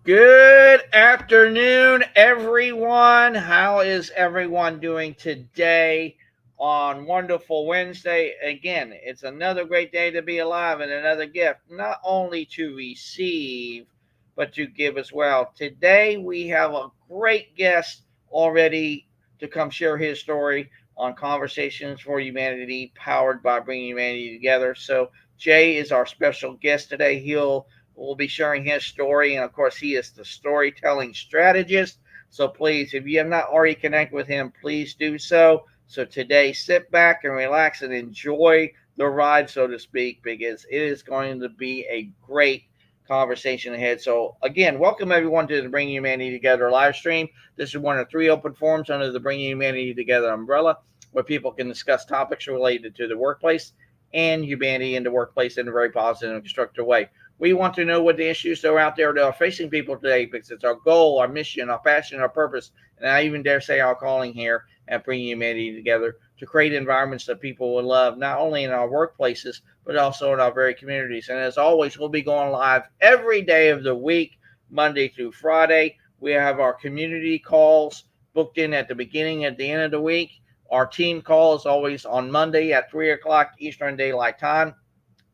Good afternoon, everyone. How is everyone doing today on Wonderful Wednesday? Again, it's another great day to be alive and another gift, not only to receive, but to give as well. Today, we have a great guest already to come share his story on Conversations for Humanity, powered by Bringing Humanity Together. So, Jay is our special guest today. He'll will be sharing his story, and of course, he is the storytelling strategist. So please, if you have not already connected with him, please do so. So today, sit back and relax and enjoy the ride, so to speak, because it is going to be a great conversation ahead. So again, welcome everyone to the Bringing Humanity Together live stream. This is one of three open forums under the Bringing Humanity Together umbrella, where people can discuss topics related to the workplace and humanity in the workplace in a very positive and constructive way. We want to know what the issues that are out there that are facing people today because it's our goal, our mission, our passion, our purpose, and I even dare say our calling here at Bringing Humanity Together to create environments that people will love, not only in our workplaces, but also in our very communities. And as always, we'll be going live every day of the week, Monday through Friday. We have our community calls booked in at the beginning, at the end of the week. Our team call is always on Monday at 3 o'clock Eastern Daylight Time.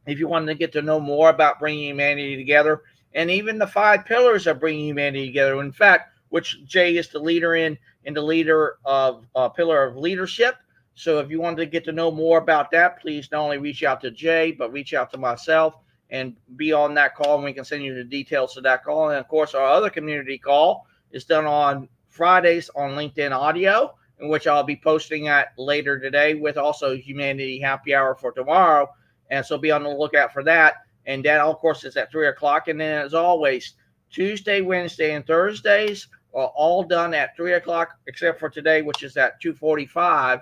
If you want to get to know more about bringing humanity together and even the five pillars of bringing humanity together, in fact, which Jay is the leader in the leader of pillar of leadership. So if you want to get to know more about that, please not only reach out to Jay, but reach out to myself and be on that call, and we can send you the details of that call. And of course, our other community call is done on Fridays on LinkedIn Audio, in which I'll be posting at later today, with also Humanity Happy Hour for tomorrow, and so be on the lookout for that. And that, of course, is at 3 o'clock. And then, as always, Tuesday, Wednesday, and Thursdays are all done at 3 o'clock, except for today, which is at 2:45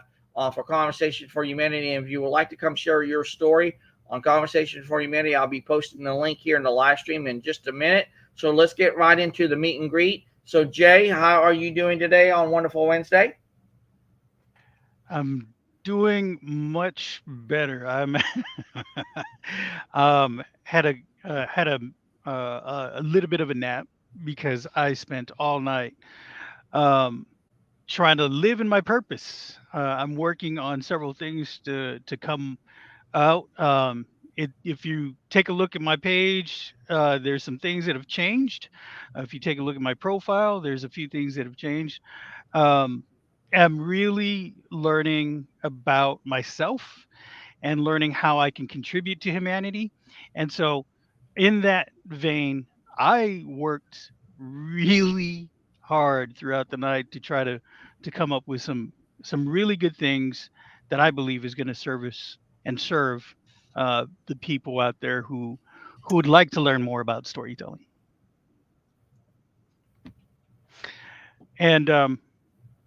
for Conversation for Humanity. And if you would like to come share your story on Conversation for Humanity, I'll be posting the link here in the live stream in just a minute. So let's get right into the meet and greet. So, Jay, how are you doing today on Wonderful Wednesday? I'm doing much better. I'm had a little bit of a nap because I spent all night um, trying to live in my purpose. I'm working on several things to come out. If you take a look at my page, there's some things that have changed. If you take a look at my profile, there's a few things that have changed. um, am really learning about myself and learning how I can contribute to humanity. And so, in that vein, I worked really hard throughout the night to try to come up with some really good things that I believe is going to service and serve the people out there who would like to learn more about storytelling. And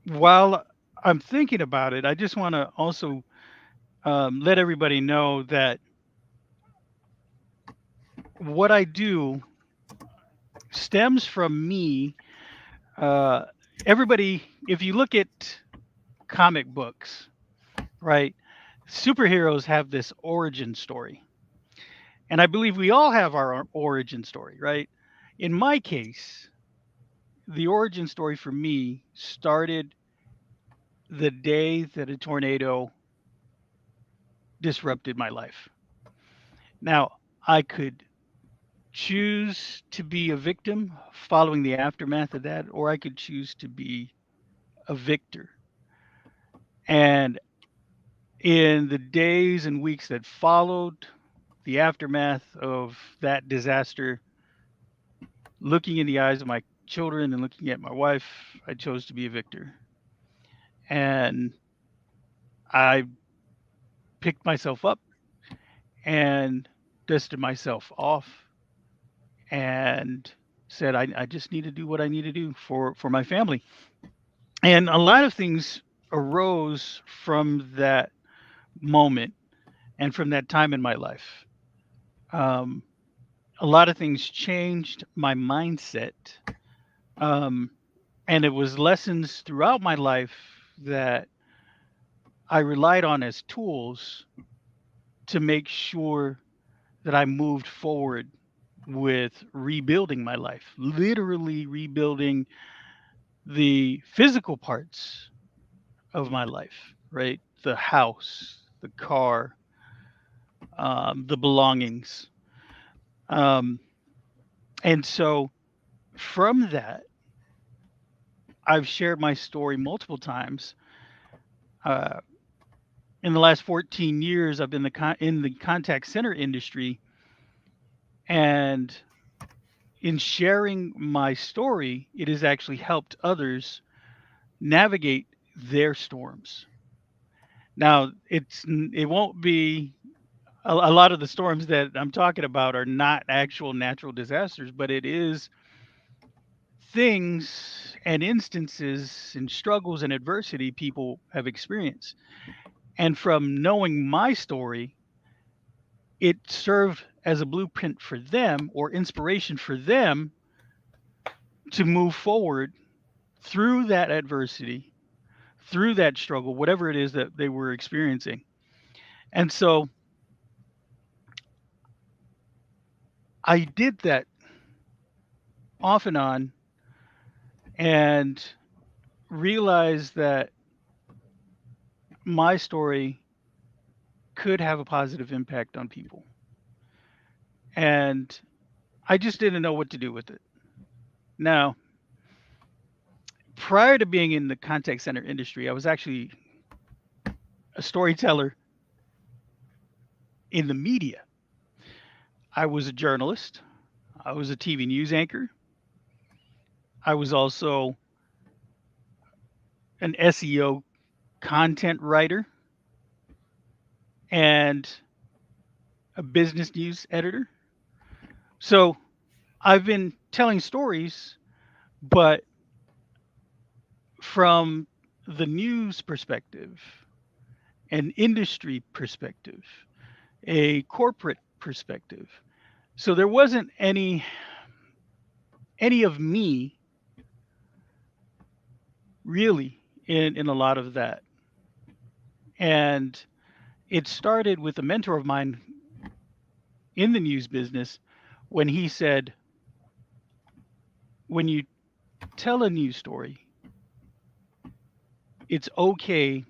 while I'm thinking about it, I just want to also let everybody know that what I do stems from me. Uh, Everybody, if you look at comic books, right, superheroes have this origin story. And I believe we all have our origin story, right? In my case, the origin story for me started the day that a tornado disrupted my life. Now, I could choose to be a victim following the aftermath of that, or I could choose to be a victor. And in the days and weeks that followed the aftermath of that disaster, looking in the eyes of my children and looking at my wife, I chose to be a victor. And I picked myself up and dusted myself off and said, I just need to do what I need to do for my family. And a lot of things arose from that moment and from that time in my life. Um, a lot of things changed my mindset. Um, and it was lessons throughout my life that I relied on as tools to make sure that I moved forward with rebuilding my life, literally rebuilding the physical parts of my life, right? The house, the car, the belongings. Um, and so from that, I've shared my story multiple times. Uh, in the last 14 years, I've been in the contact center industry, and in sharing my story, it has actually helped others navigate their storms. Now, it won't be a lot of the storms that I'm talking about are not actual natural disasters, but it is things and instances and struggles and adversity people have experienced. And from knowing my story, it served as a blueprint for them or inspiration for them to move forward through that adversity, through that struggle, whatever it is that they were experiencing. And so I did that off and on and realized that my story could have a positive impact on people. And I just didn't know what to do with it. Now, prior to being in the contact center industry, I was actually a storyteller in the media. I was a journalist, I was a TV news anchor, I was also an SEO content writer and a business news editor. So I've been telling stories, but from the news perspective, an industry perspective, a corporate perspective. So there wasn't any of me really in a lot of that. And it started with a mentor of mine in the news business when he said, when you tell a news story, it's okay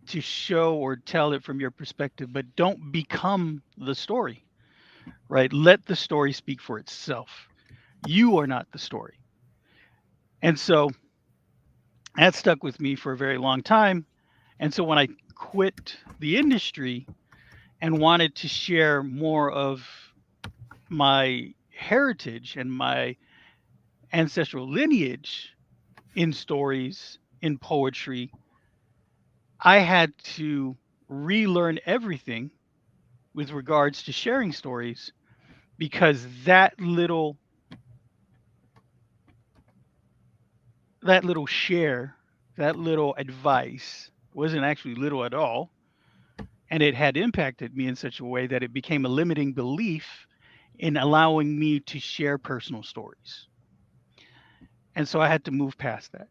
to show or tell it from your perspective, but don't become the story, right? Let the story speak for itself. You are not the story. And so that stuck with me for a very long time. And so when I quit the industry and wanted to share more of my heritage and my ancestral lineage in stories, in poetry, I had to relearn everything with regards to sharing stories because that little share, that little advice wasn't actually little at all, and it had impacted me in such a way that it became a limiting belief in allowing me to share personal stories. And so I had to move past that.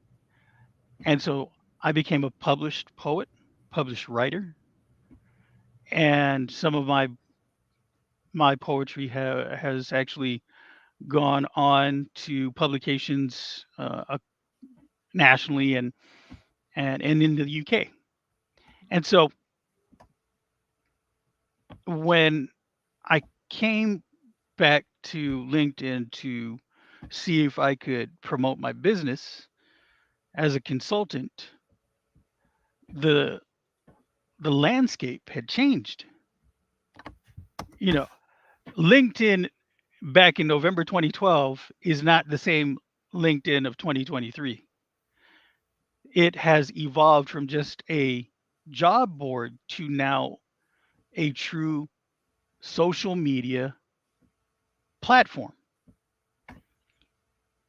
And so I became a published poet, published writer, and some of my poetry has actually gone on to publications nationally and in the UK. And so when I came back to LinkedIn to see if I could promote my business as a consultant, the the landscape had changed. You know, LinkedIn back in November 2012 is not the same LinkedIn of 2023. It has evolved from just a job board to now a true social media platform.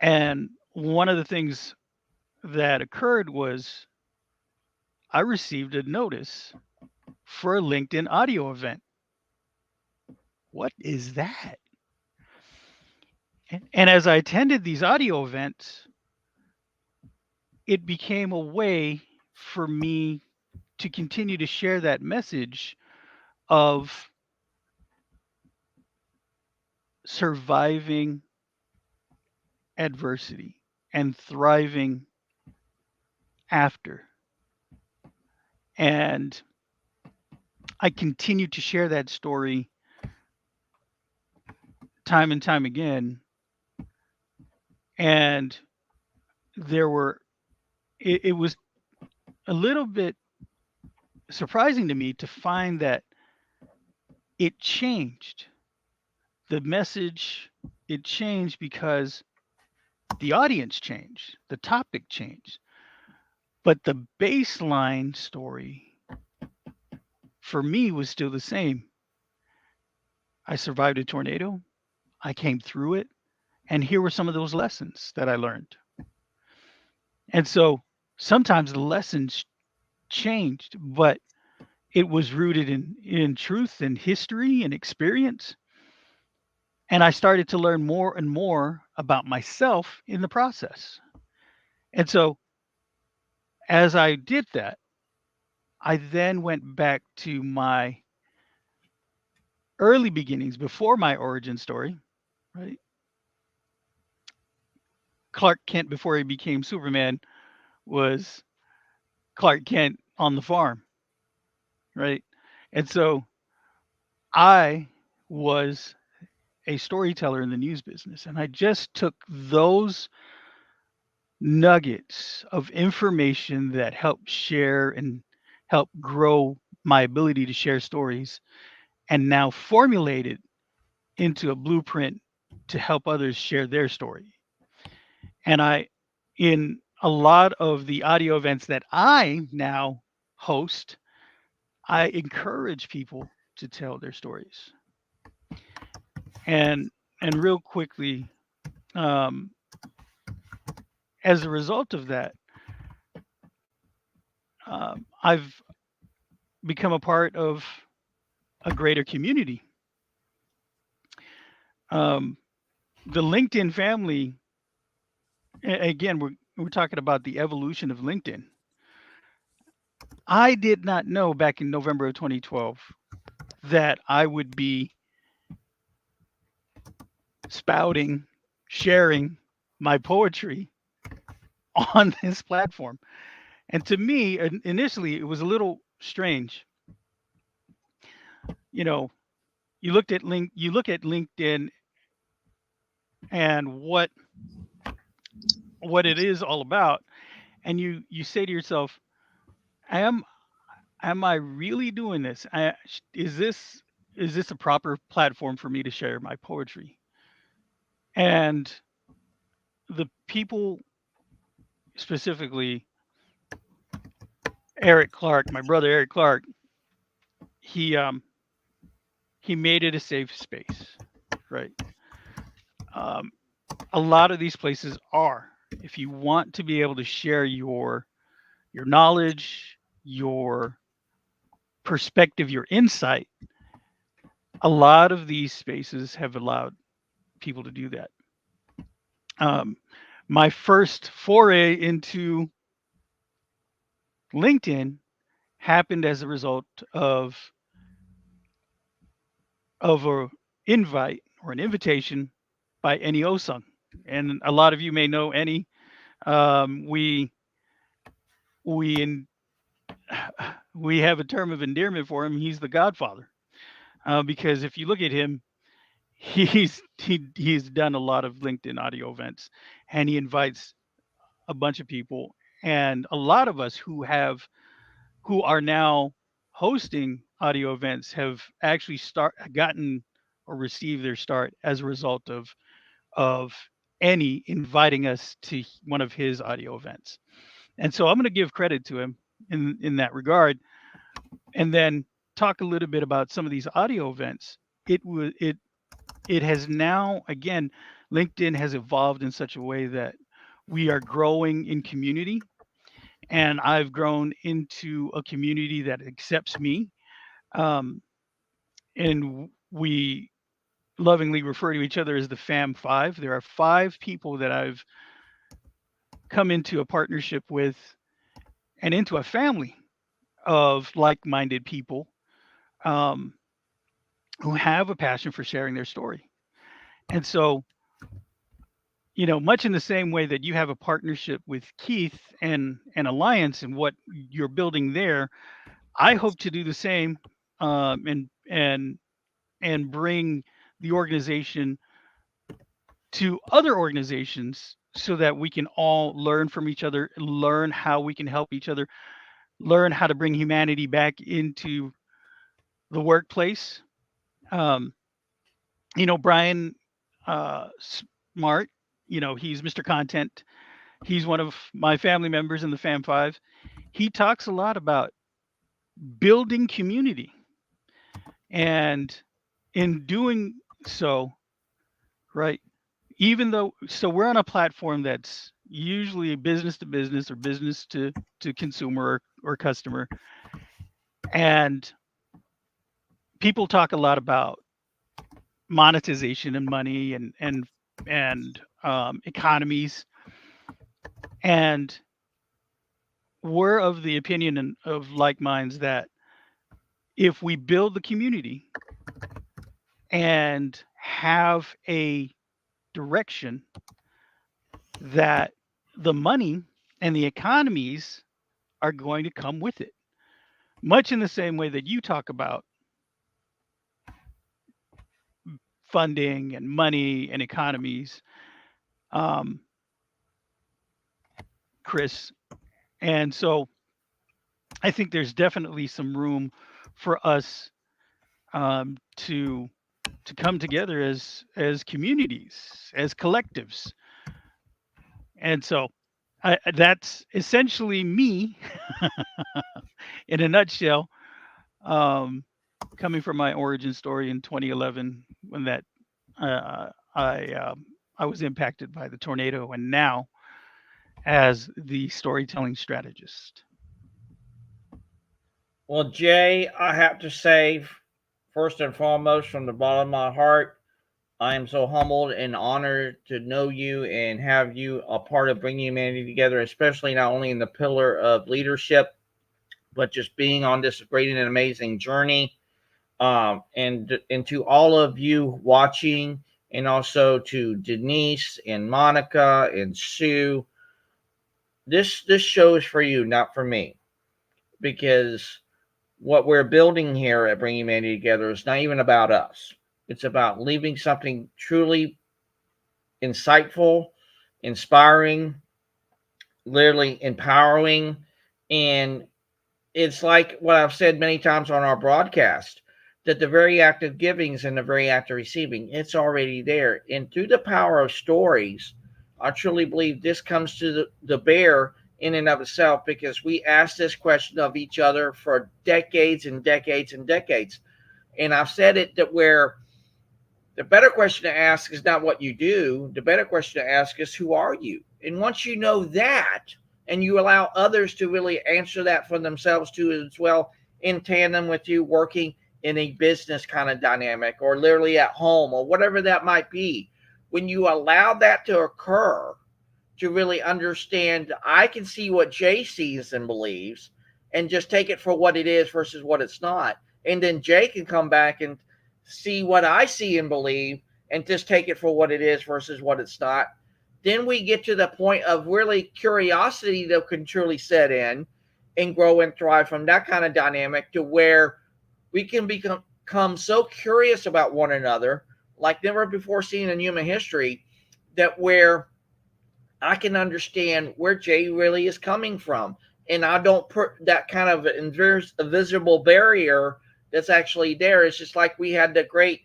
And one of the things that occurred was I received a notice for a LinkedIn audio event. What is that? And as I attended these audio events, it became a way for me to continue to share that message of surviving adversity and thriving after. And I continue to share that story time and time again. And there were, it was a little bit surprising to me to find that it changed. The message, it changed because the audience changed, the topic changed. But the baseline story for me was still the same. I survived a tornado, I came through it, and here were some of those lessons that I learned. And so sometimes the lessons changed, but it was rooted in truth and history and experience. And I started to learn more and more about myself in the process. And so as I did that, I then went back to my early beginnings before my origin story, right? Clark Kent before he became Superman was Clark Kent on the farm, right? And so I was a storyteller in the news business, and I just took those nuggets of information that help share and help grow my ability to share stories and now formulate it into a blueprint to help others share their story. And in a lot of the audio events that I now host, I encourage people to tell their stories. And real quickly, um, as a result of that, I've become a part of a greater community. Um, the LinkedIn family, again, we're talking about the evolution of LinkedIn. I did not know back in November of 2012 that I would be spouting, sharing my poetry on this platform. And to me, initially, it was a little strange. You know, you look at LinkedIn and what it is all about, and you say to yourself, am am I really doing this? Is this a proper platform for me to share my poetry? And the people, specifically Eric Clark, my brother Eric Clark, he um he made it a safe space, right? Um, a lot of these places are. If you want to be able to share your knowledge, your perspective, your insight, a lot of these spaces have allowed people to do that. Um, my first foray into LinkedIn happened as a result of a invite or an invitation by Eni Osung, and a lot of you may know Eni. We we in, we have a term of endearment for him. He's the Godfather, because if you look at him, he's done a lot of LinkedIn audio events, and he invites a bunch of people, and a lot of us who are now hosting audio events have actually gotten or received their start as a result of Eni inviting us to one of his audio events. And so I'm going to give credit to him in that regard, and then talk a little bit about some of these audio events. It has now, again, LinkedIn has evolved in such a way that we are growing in community, and I've grown into a community that accepts me. Um, and we lovingly refer to each other as the Fam Five. There are 5 people that I've come into a partnership with and into a family of like-minded people, um, who have a passion for sharing their story. And so, much in the same way that you have a partnership with Keith and an alliance and what you're building there, I hope to do the same, and bring the organization to other organizations so that we can all learn from each other, learn how we can help each other, learn how to bring humanity back into the workplace. Um, Brian Smart, he's Mr. Content. He's one of my family members in the Fam 5. He talks a lot about building community. And in doing so, right, even though, so we're on a platform that's usually business to business or business to consumer or customer. And people talk a lot about monetization and money and economies. And we're of the opinion and of like minds that if we build the community and have a direction, that the money and the economies are going to come with it. Much in the same way that you talk about funding and money and economies, um, Chris. And so I think there's definitely some room for us to come together as communities, as collectives. And so that's essentially me in a nutshell, um, coming from my origin story in 2011 when that I was impacted by the tornado, and now as the storytelling strategist. Well, Jay, I have to say, first and foremost, from the bottom of my heart, I am so humbled and honored to know you and have you a part of bringing humanity together, especially not only in the pillar of leadership, but just being on this great and amazing journey. And to all of you watching, and also to Denise and Monica and Sue, this show is for you, not for me, because what we're building here at Bringing Humanity Together is not even about us. It's about leaving something truly insightful, inspiring, literally empowering. And it's like what I've said many times on our broadcast, that the very act of giving and the very act of receiving, it's already there. And through the power of stories, I truly believe this comes to the bear in and of itself, because we ask this question of each other for decades and decades and decades. And I've said it that where the better question to ask is not what you do. The better question to ask is, who are you? And once you know that, and you allow others to really answer that for themselves too, as well, in tandem with you working in a business kind of dynamic, or literally at home, or whatever that might be, when you allow that to occur, to really understand, I can see what Jay sees and believes, and just take it for what it is versus what it's not. And then Jay can come back and see what I see and believe, and just take it for what it is versus what it's not. Then we get to the point of really curiosity that can truly set in and grow and thrive from that kind of dynamic, to where we can become so curious about one another like never before seen in human history, that where I can understand where Jay really is coming from. And I don't put that kind of invisible barrier that's actually there. It's just like we had the great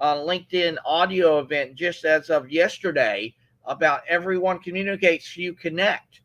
LinkedIn audio event just as of yesterday about everyone communicates, you connect.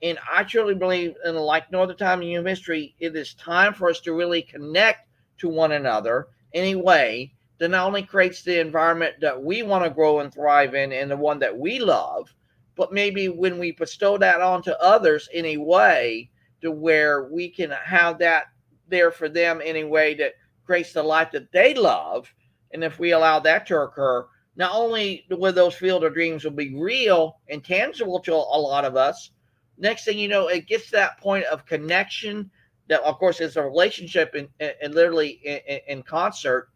And I truly believe, and like no other time in human history, it is time for us to really connect to one another in a way that not only creates the environment that we want to grow and thrive in, and the one that we love, but maybe when we bestow that onto others in a way to where we can have that there for them in a way that creates the life that they love. And if we allow that to occur, not only will those field of dreams will be real and tangible to a lot of us, next thing you know, it gets to that point of connection that, of course, is a relationship and literally in concert.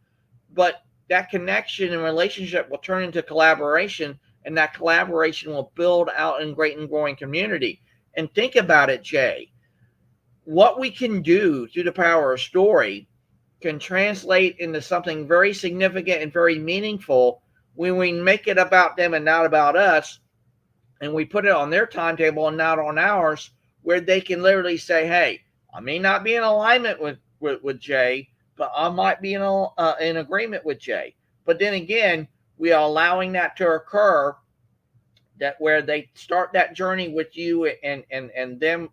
But that connection and relationship will turn into collaboration, and that collaboration will build out in great and growing community. And think about it, Jay. What we can do through the power of story can translate into something very significant and very meaningful when we make it about them and not about us, and we put it on their timetable and not on ours, where they can literally say, hey, I may not be in alignment with Jay, but I might be in agreement with Jay. But then again, we are allowing that to occur, that where they start that journey with you and them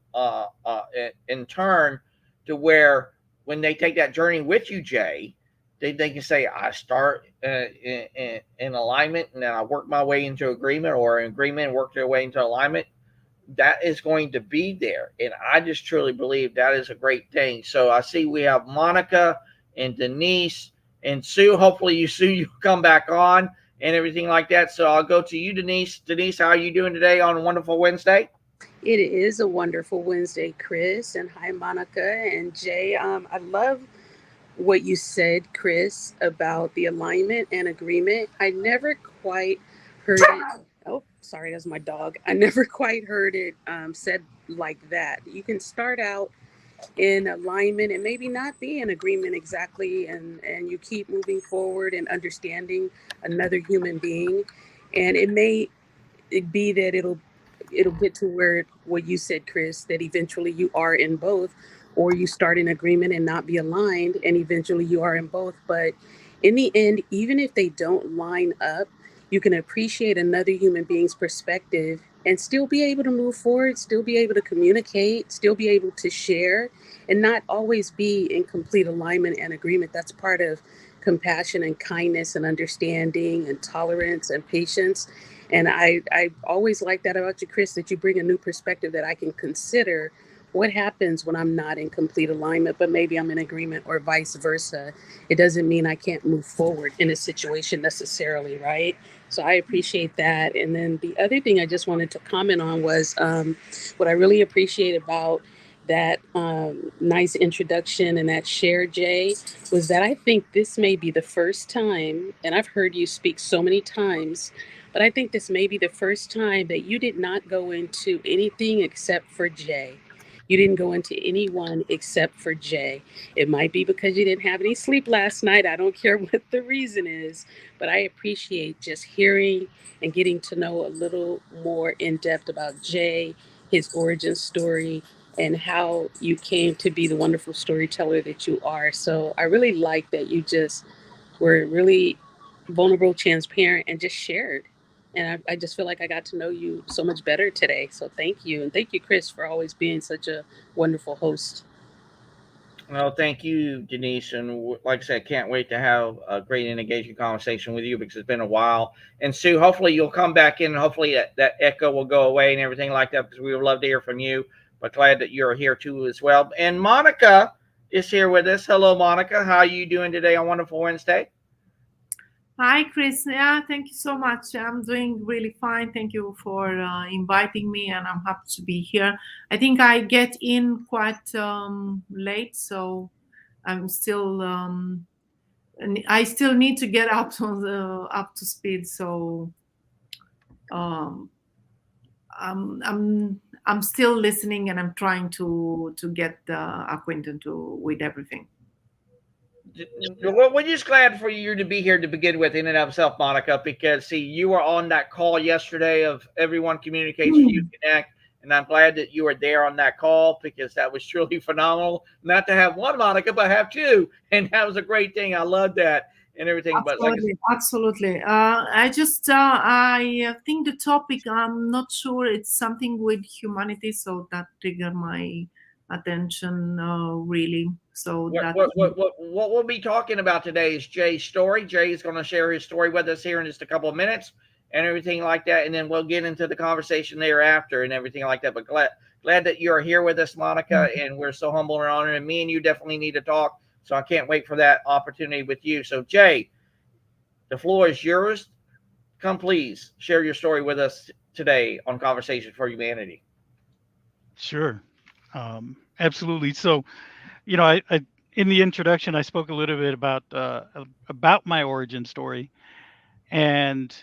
in turn, to where when they take that journey with you, Jay, they can say, I start in alignment, and then I work my way into agreement, or in agreement and work their way into alignment. That is going to be there. And I just truly believe that is a great thing. So I see we have Monica and Denise and Sue. Hopefully Sue, you come back on and everything like that. So I'll go to you, Denise. Denise, how are you doing today on a wonderful Wednesday? It is a wonderful Wednesday, Chris, and hi, Monica and Jay. I love what you said, Chris, about the alignment and agreement. I never quite heard it. Oh, sorry, that's my dog. I never quite heard it said like that. You can start out in alignment and maybe not be in agreement exactly, and you keep moving forward and understanding another human being, and it be that it'll get to where what you said, Chris, that eventually you are in both, or you start in agreement and not be aligned, and eventually you are in both. But in the end, even if they don't line up, you can appreciate another human being's perspective and still be able to move forward, still be able to communicate, still be able to share, and not always be in complete alignment and agreement. That's part of compassion and kindness and understanding and tolerance and patience. And I always like that about you, Chris, that you bring a new perspective that I can consider what happens when I'm not in complete alignment, but maybe I'm in agreement, or vice versa. It doesn't mean I can't move forward in a situation necessarily, right? So I appreciate that. And then the other thing I just wanted to comment on was what I really appreciate about that nice introduction and that share, Jay, was that I think this may be the first time, and I've heard you speak so many times, but I think this may be the first time that you did not go into anything except for Jay. You didn't go into anyone except for Jay. It might be because you didn't have any sleep last night. I don't care what the reason is, but I appreciate just hearing and getting to know a little more in depth about Jay, his origin story, and how you came to be the wonderful storyteller that you are. So I really like that you just were really vulnerable, transparent, and just shared. And I just feel like I got to know you so much better today. So thank you. And thank you, Chris, for always being such a wonderful host. Well, thank you, Denise. And like I said, can't wait to have a great and engaging conversation with you, because it's been a while. And Sue, hopefully you'll come back in, and hopefully that echo will go away and everything like that, because we would love to hear from you. But glad that you're here too as well. And Monica is here with us. Hello, Monica. How are you doing today on Wonderful Wednesday? Hi, Chris. Yeah, thank you so much. I'm doing really fine. Thank you for inviting me, and I'm happy to be here. I think I get in quite late, so I'm still. And I still need to get up to speed. So um, I'm still listening, and I'm trying to get acquainted with everything. We're just glad for you to be here to begin with, in and of itself, Monica, because see, you were on that call yesterday of Everyone Communicates, You Connect, and I'm glad that you were there on that call, because that was truly phenomenal. Not to have one Monica, but have two, and that was a great thing. I love that and everything. Absolutely, but absolutely. I think the topic, I'm not sure it's something with humanity, so that triggered my attention really. So what we'll be talking about today is Jay's story. Jay is going to share his story with us here in just a couple of minutes and everything like that, and then we'll get into the conversation thereafter and everything like that. But glad that you're here with us, Monica, and we're so humble and honored. And me and you definitely need to talk. So I can't wait for that opportunity with you. So Jay, the floor is yours. Come, please share your story with us today on Conversation for Humanity. Sure. Absolutely. So, I in the introduction, I spoke a little bit about my origin story, and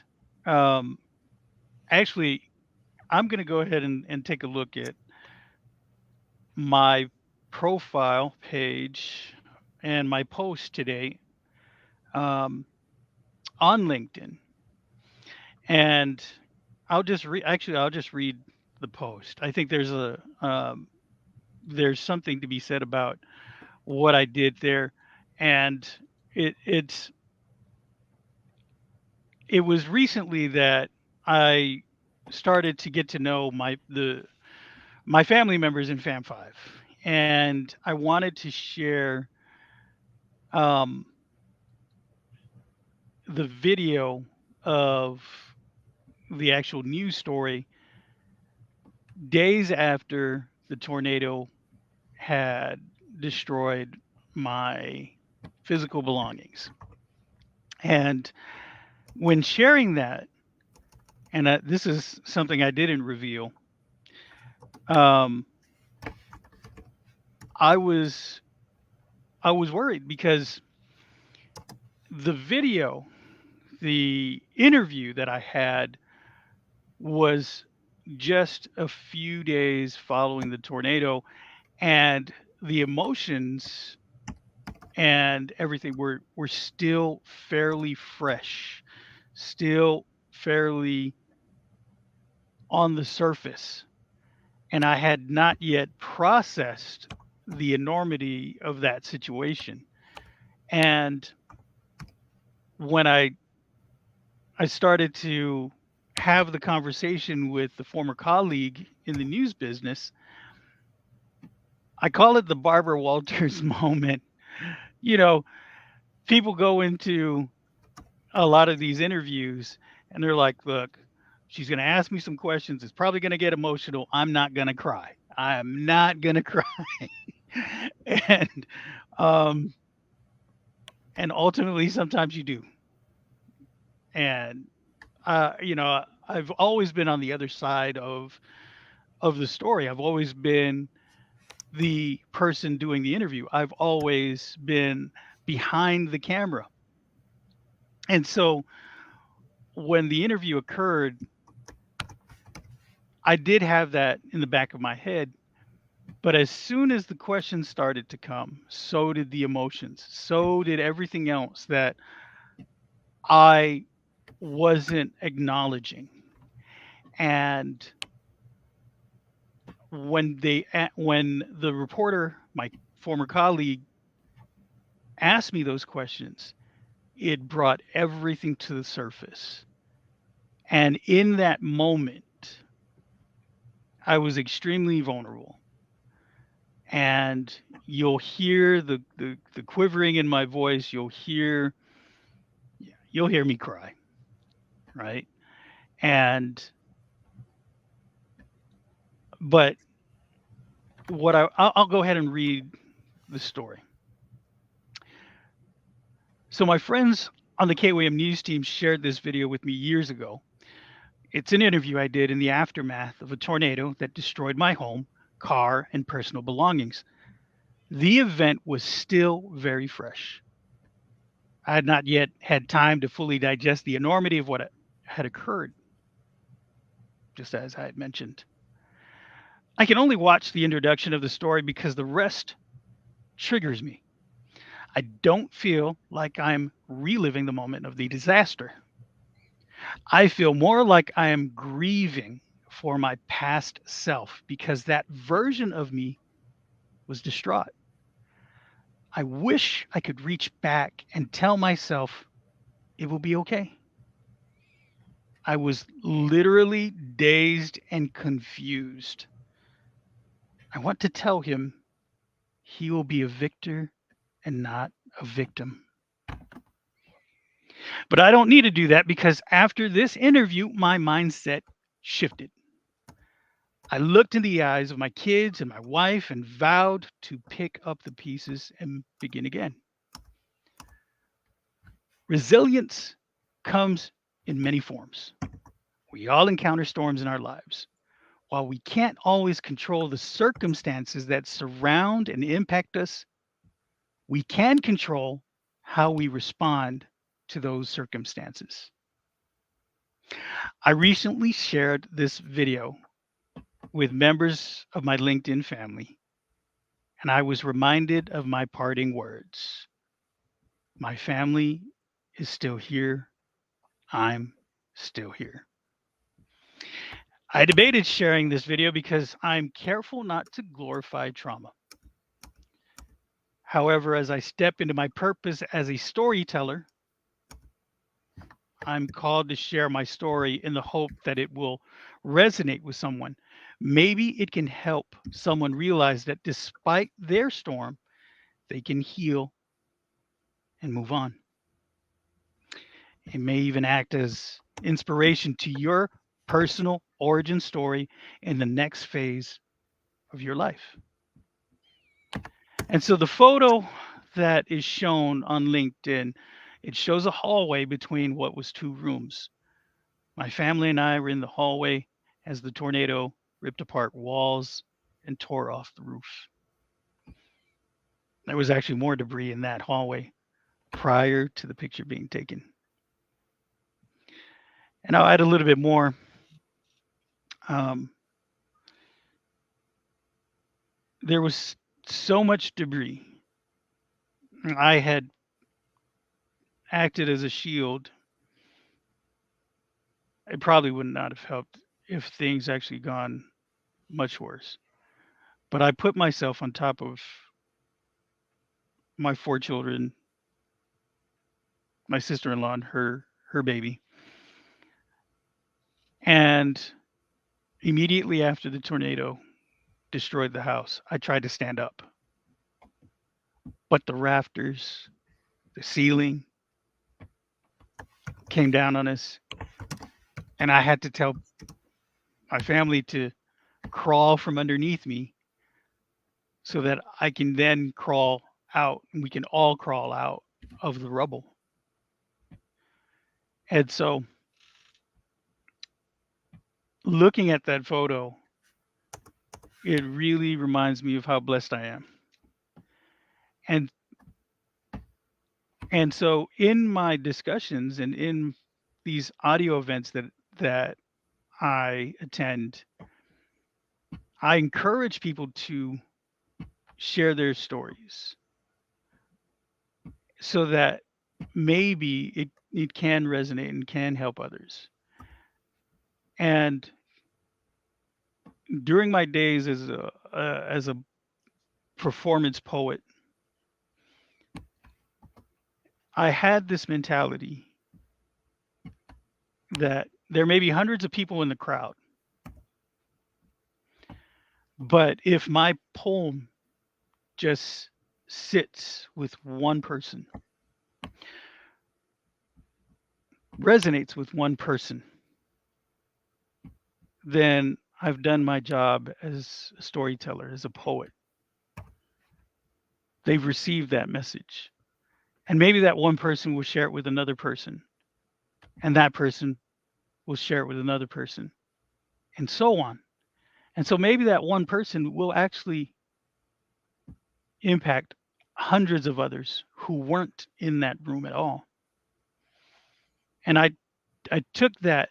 um, actually, I'm going to go ahead and take a look at my profile page and my post today um, on LinkedIn, and I'll just read the post. I think there's something to be said about what I did there, and it's it was recently that I started to get to know my family members in Fam 5, and I wanted to share um, the video of the actual news story days after the tornado had destroyed my physical belongings. And when sharing that, and this is something I didn't reveal, um, I was worried because the video, the interview that I had was just a few days following the tornado, and the emotions and everything were still fairly fresh, still fairly on the surface, and I had not yet processed the enormity of that situation. And when I started to have the conversation with the former colleague in the news business, I call it the Barbara Walters moment. You know, people go into a lot of these interviews and they're like, look, she's going to ask me some questions. It's probably going to get emotional. I'm not going to cry. I am not going to cry. and, um, and ultimately, sometimes you do. And, I've always been on the other side of the story. I've always been the person doing the interview. I've always been behind the camera. And so when the interview occurred, I did have that in the back of my head. But as soon as the questions started to come, so did the emotions, so did everything else that I wasn't acknowledging. And when the reporter, my former colleague, asked me those questions, it brought everything to the surface. And in that moment, I was extremely vulnerable. And you'll hear the quivering in my voice. You'll hear me cry, right? But I'll go ahead and read the story. So my friends on the KWM News team shared this video with me years ago. It's an interview I did in the aftermath of a tornado that destroyed my home, car, and personal belongings. The event was still very fresh. I had not yet had time to fully digest the enormity of what had occurred, just as I had mentioned. I can only watch the introduction of the story because the rest triggers me. I don't feel like I'm reliving the moment of the disaster. I feel more like I am grieving for my past self because that version of me was distraught. I wish I could reach back and tell myself it will be okay. I was literally dazed and confused. I want to tell him he will be a victor and not a victim. But I don't need to do that because after this interview, my mindset shifted. I looked in the eyes of my kids and my wife and vowed to pick up the pieces and begin again. Resilience comes in many forms. We all encounter storms in our lives. While we can't always control the circumstances that surround and impact us, we can control how we respond to those circumstances. I recently shared this video with members of my LinkedIn family, and I was reminded of my parting words. My family is still here. I'm still here. I debated sharing this video because I'm careful not to glorify trauma. However, as I step into my purpose as a storyteller, I'm called to share my story in the hope that it will resonate with someone. Maybe it can help someone realize that despite their storm, they can heal and move on. It may even act as inspiration to your personal origin story in the next phase of your life. And so the photo that is shown on LinkedIn, it shows a hallway between what was two rooms. My family and I were in the hallway as the tornado ripped apart walls and tore off the roof. There was actually more debris in that hallway prior to the picture being taken. And I'll add a little bit more. There was so much debris. I had acted as a shield. It probably would not have helped if things actually gone much worse. But I put myself on top of my 4 children, my sister-in-law and her baby. And immediately after the tornado destroyed the house, I tried to stand up. But the rafters, the ceiling came down on us. And I had to tell my family to crawl from underneath me so that I can then crawl out and we can all crawl out of the rubble. And so looking at that photo, it really reminds me of how blessed I am. And so in my discussions and in these audio events that I attend, I encourage people to share their stories so that maybe it can resonate and can help others. And during my days as a performance poet, I had this mentality that there may be hundreds of people in the crowd, but if my poem just sits with one person, resonates with one person, then I've done my job as a storyteller, as a poet. They've received that message. And maybe that one person will share it with another person. And that person will share it with another person. And so on. And so maybe that one person will actually impact hundreds of others who weren't in that room at all. And I took that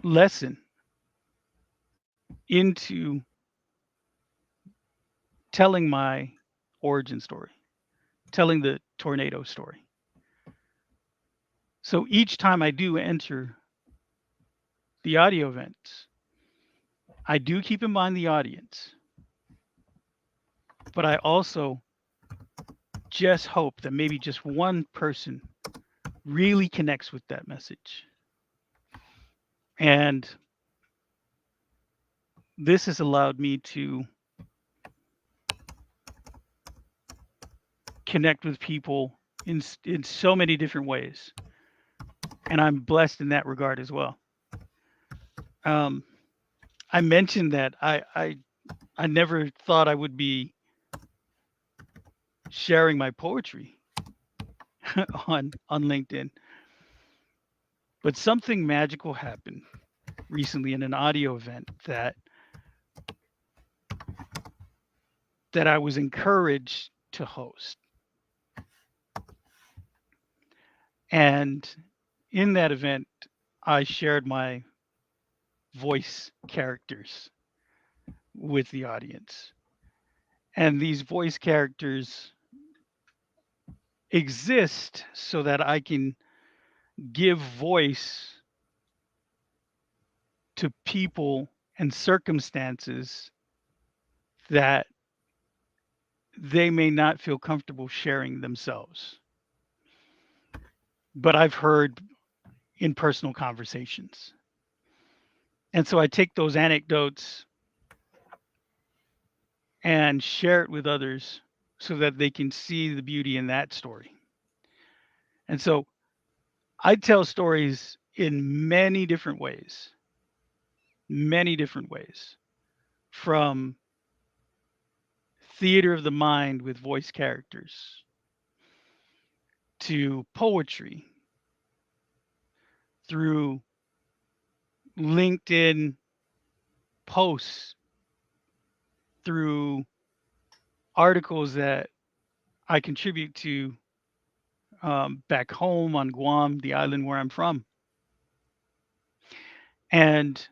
lesson into telling my origin story, telling the tornado story. So each time I do enter the audio events, I do keep in mind the audience, but I also just hope that maybe just one person really connects with that message. And this has allowed me to connect with people in so many different ways. And I'm blessed in that regard as well. I mentioned that I never thought I would be sharing my poetry on LinkedIn. But something magical happened recently in an audio event that that I was encouraged to host. And in that event, I shared my voice characters with the audience. And these voice characters exist so that I can give voice to people and circumstances that they may not feel comfortable sharing themselves. But I've heard in personal conversations. And so I take those anecdotes and share it with others so that they can see the beauty in that story. And so I tell stories in many different ways, from theater of the mind with voice characters to poetry, through LinkedIn posts, through articles that I contribute to back home on Guam, the island where I'm from. And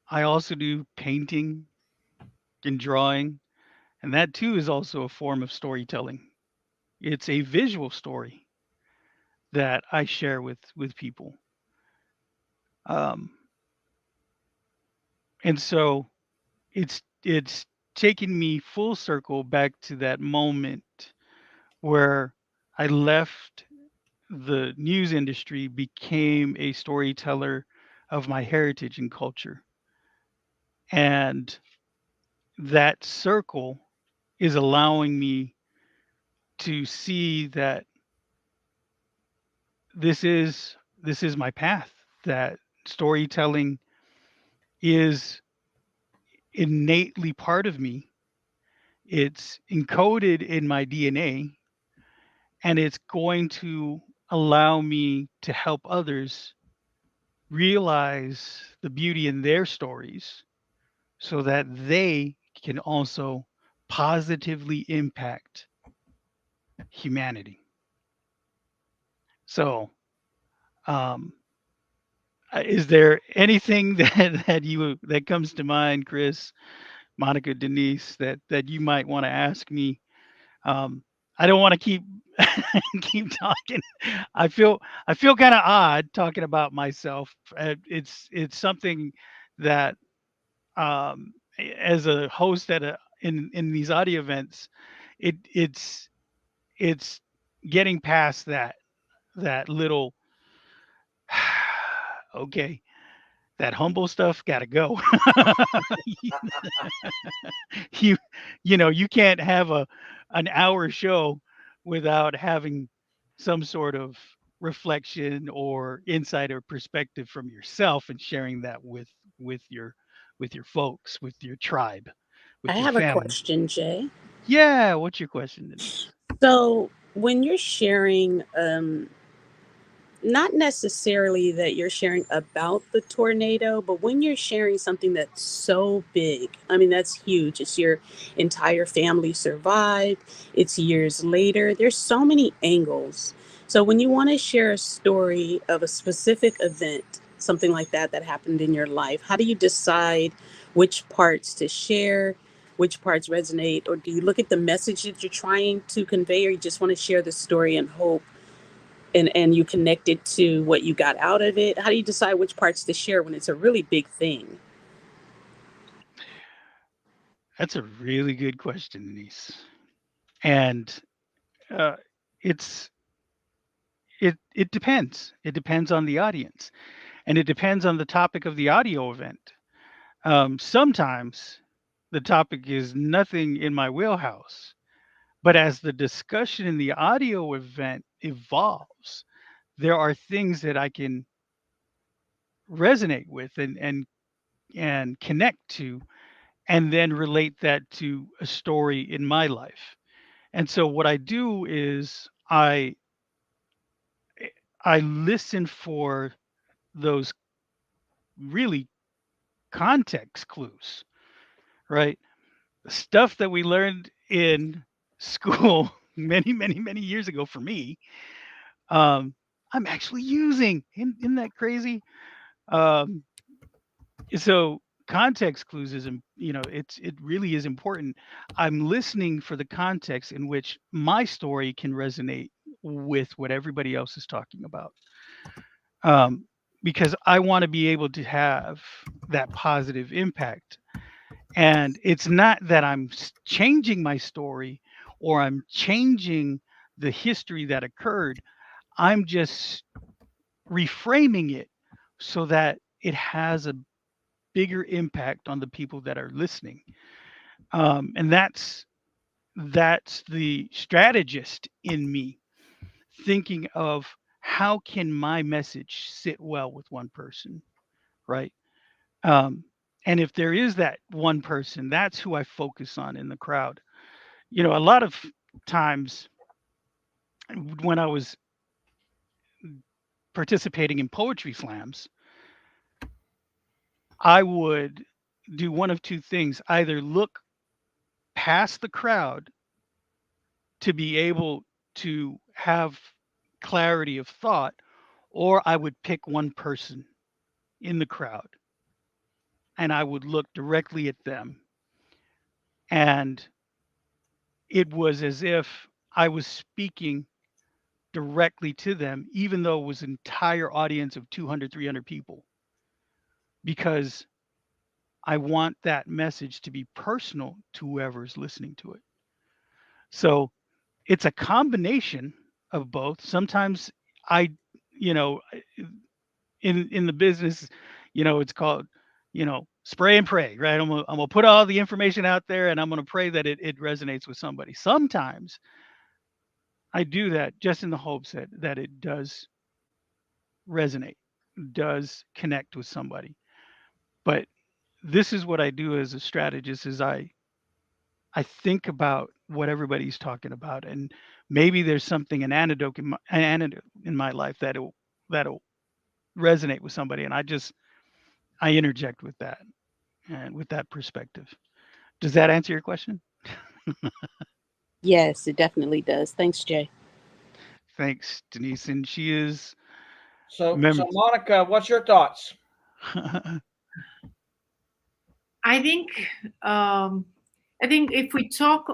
I also do painting and drawing, and that too is also a form of storytelling. It's a visual story that I share with people. And so it's taken me full circle back to that moment where I left the news industry, became a storyteller of my heritage and culture. And that circle is allowing me to see that this is my path, that storytelling is innately part of me. It's encoded in my DNA, and it's going to allow me to help others realize the beauty in their stories so that they can also positively impact humanity. So, um, is there anything that comes to mind, Chris, Monica, Denise, that you might want to ask me? I don't want to keep keep talking. I feel kind of odd talking about myself. It's something that as a host at a in these audio events, it's getting past that little okay, that humble stuff got to go. you you can't have an hour show without having some sort of reflection or insight or perspective from yourself and sharing that with your folks, with your tribe, I with your have a family. question, Jay. Yeah, what's your question, Denise? So when you're sharing, not necessarily that you're sharing about the tornado, but when you're sharing something that's so big, I mean, that's huge. It's your entire family survived, it's years later. There's so many angles. So when you want to share a story of a specific event, something like that happened in your life, how do you decide which parts to share? Which parts resonate, or do you look at the message that you're trying to convey, or you just want to share the story and hope and you connect it to what you got out of it? How do you decide which parts to share when it's a really big thing? That's a really good question, Denise. And uh, it's it depends. It depends on the audience, and it depends on the topic of the audio event. Sometimes the topic is nothing in my wheelhouse, but as the discussion in the audio event evolves, there are things that I can resonate with and connect to, and then relate that to a story in my life. And so what I do is I listen for those really context clues, right? stuff that we learned in school many years ago for me, I'm actually using. Isn't that crazy? Um, so context clues is, it really is important. I'm listening for the context in which my story can resonate with what everybody else is talking about. Um, because I want to be able to have that positive impact. And it's not that I'm changing my story or I'm changing the history that occurred. I'm just reframing it so that it has a bigger impact on the people that are listening. And that's the strategist in me, thinking of how can my message sit well with one person, right? Um, and if there is that one person, that's who I focus on in the crowd. A lot of times when I was participating in poetry slams, I would do one of two things: either look past the crowd to be able to have clarity of thought, or I would pick one person in the crowd and I would look directly at them. And it was as if I was speaking directly to them, even though it was an entire audience of 200, 300 people, because I want that message to be personal to whoever's listening to it. So it's a combination of both. Sometimes I, you know, in the business, it's called, spray and pray, right? I'm gonna put all the information out there and I'm gonna pray that it resonates with somebody. Sometimes I do that just in the hopes that it does resonate, does connect with somebody. But this is what I do as a strategist: is I think about what everybody's talking about, and maybe there's something, an antidote in my life that'll resonate with somebody, and I interject with that and with that perspective. Does that answer your question? Yes, it definitely does. Thanks, Jay. Thanks, Denise. And she is So mem- Monica, what's your thoughts? I think um, if we talk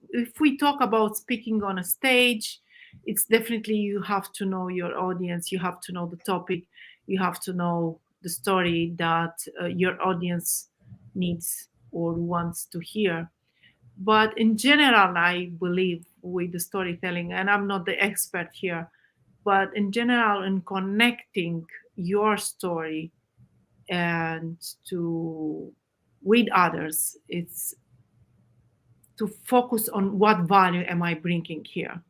if we talk about speaking on a stage, it's definitely you have to know your audience, you have to know the topic, you have to know the story that your audience needs or wants to hear. But in general, I believe with the storytelling, and I'm not the expert here, but in general, in connecting your story and to with others, it's to focus on what value am I bringing here,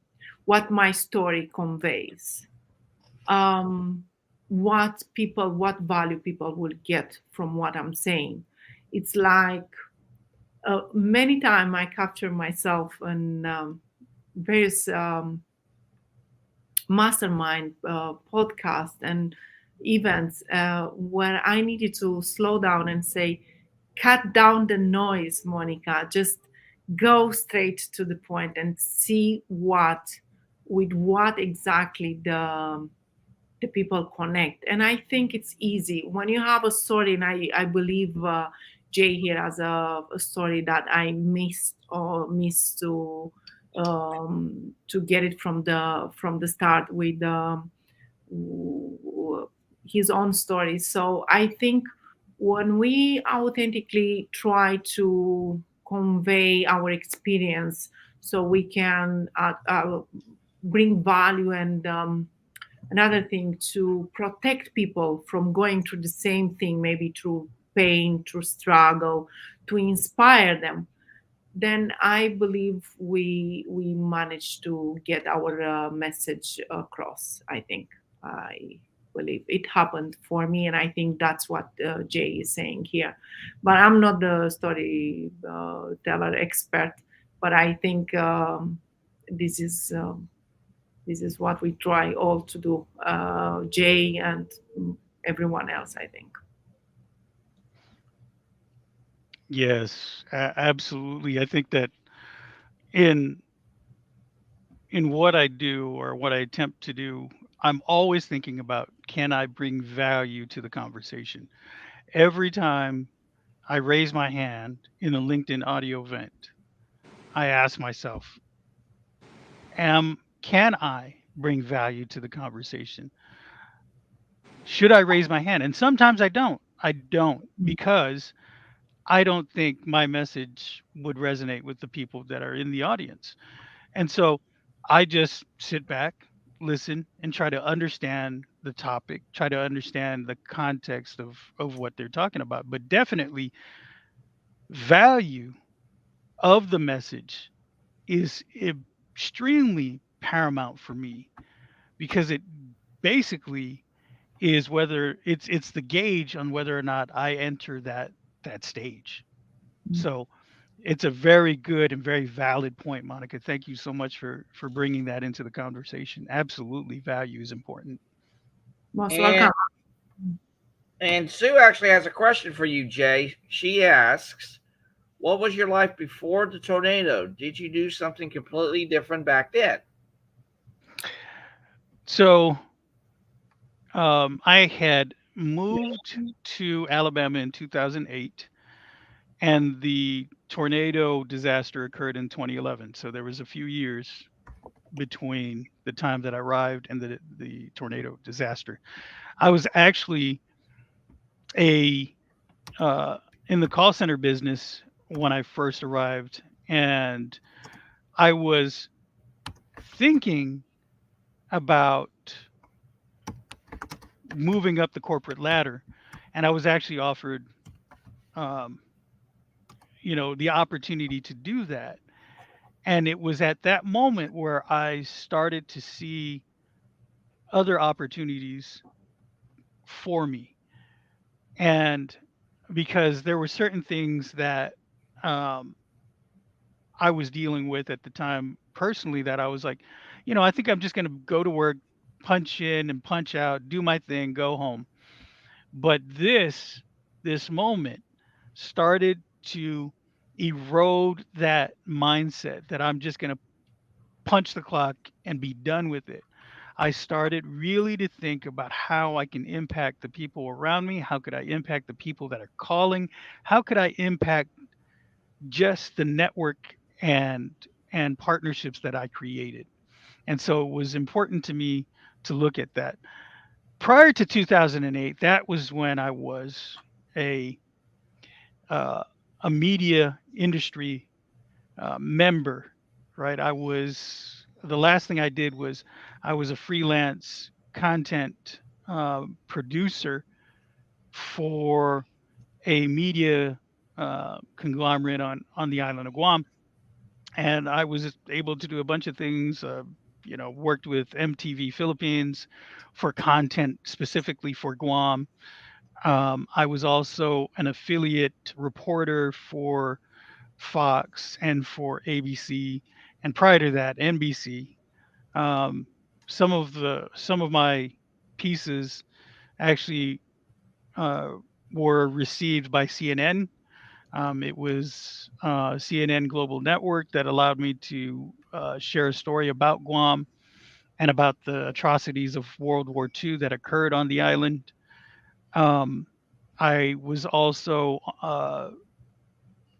what my story conveys, um, what value people will get from what I'm saying. It's like many times I capture myself in various mastermind podcasts and events where I needed to slow down and say, cut down the noise, Monica. Just go straight to the point and see with what exactly the people connect. And I think it's easy when you have a story, and I believe Jay here has a story that I missed to get it from the start with his own story. So I think when we authentically try to convey our experience, so we can bring value and another thing to protect people from going through the same thing, maybe through pain, through struggle, to inspire them, then I believe we managed to get our message across. I believe it happened for me, and I think that's what Jay is saying here. But I'm not the story teller expert, but I think this is this is what we try all to do, Jay and everyone else, I think. Yes, absolutely. I think that in what I do or what I attempt to do, I'm always thinking about, can I bring value to the conversation? Every time I raise my hand in a LinkedIn audio event, I ask myself, can I bring value to the conversation? Should I raise my hand? And sometimes I don't. I don't because I don't think my message would resonate with the people that are in the audience. And so I just sit back, listen, and try to understand the topic, try to understand the context of what they're talking about. But definitely value of the message is extremely paramount for me because it basically is whether it's the gauge on whether or not I enter that stage. So it's a very good and very valid point, Monica. Thank you so much for bringing that into the conversation. Absolutely, value is important. Most And welcome. Sue actually has a question for you, Jay. She asks, "What was your life before the tornado? Did you do something completely different back then?" So I had moved to Alabama in 2008, and the tornado disaster occurred in 2011. So there was a few years between the time that I arrived and the tornado disaster. I was actually a uh, in the call center business when I first arrived, and I was thinking about moving up the corporate ladder, and I was actually offered, um, the opportunity to do that. And it was at that moment where I started to see other opportunities for me, and because there were certain things that um, I was dealing with at the time personally that I was like, I think I'm just going to go to work, punch in and punch out, do my thing, go home. But this moment started to erode that mindset that I'm just going to punch the clock and be done with it. I started really to think about how I can impact the people around me. How could I impact the people that are calling? How could I impact just the network and partnerships that I created? And so it was important to me to look at that. Prior to 2008, that was when I was a uh, a media industry member, right? I was the last thing I did was I was a freelance content producer for a media conglomerate on the island of Guam, and I was able to do a bunch of things. Worked with MTV Philippines for content specifically for Guam. I was also an affiliate reporter for Fox and for ABC, and prior to that, NBC. Um, some of my pieces actually uh, were received by CNN. It was CNN Global Network that allowed me to share a story about Guam and about the atrocities of World War II that occurred on the island. Um, I was also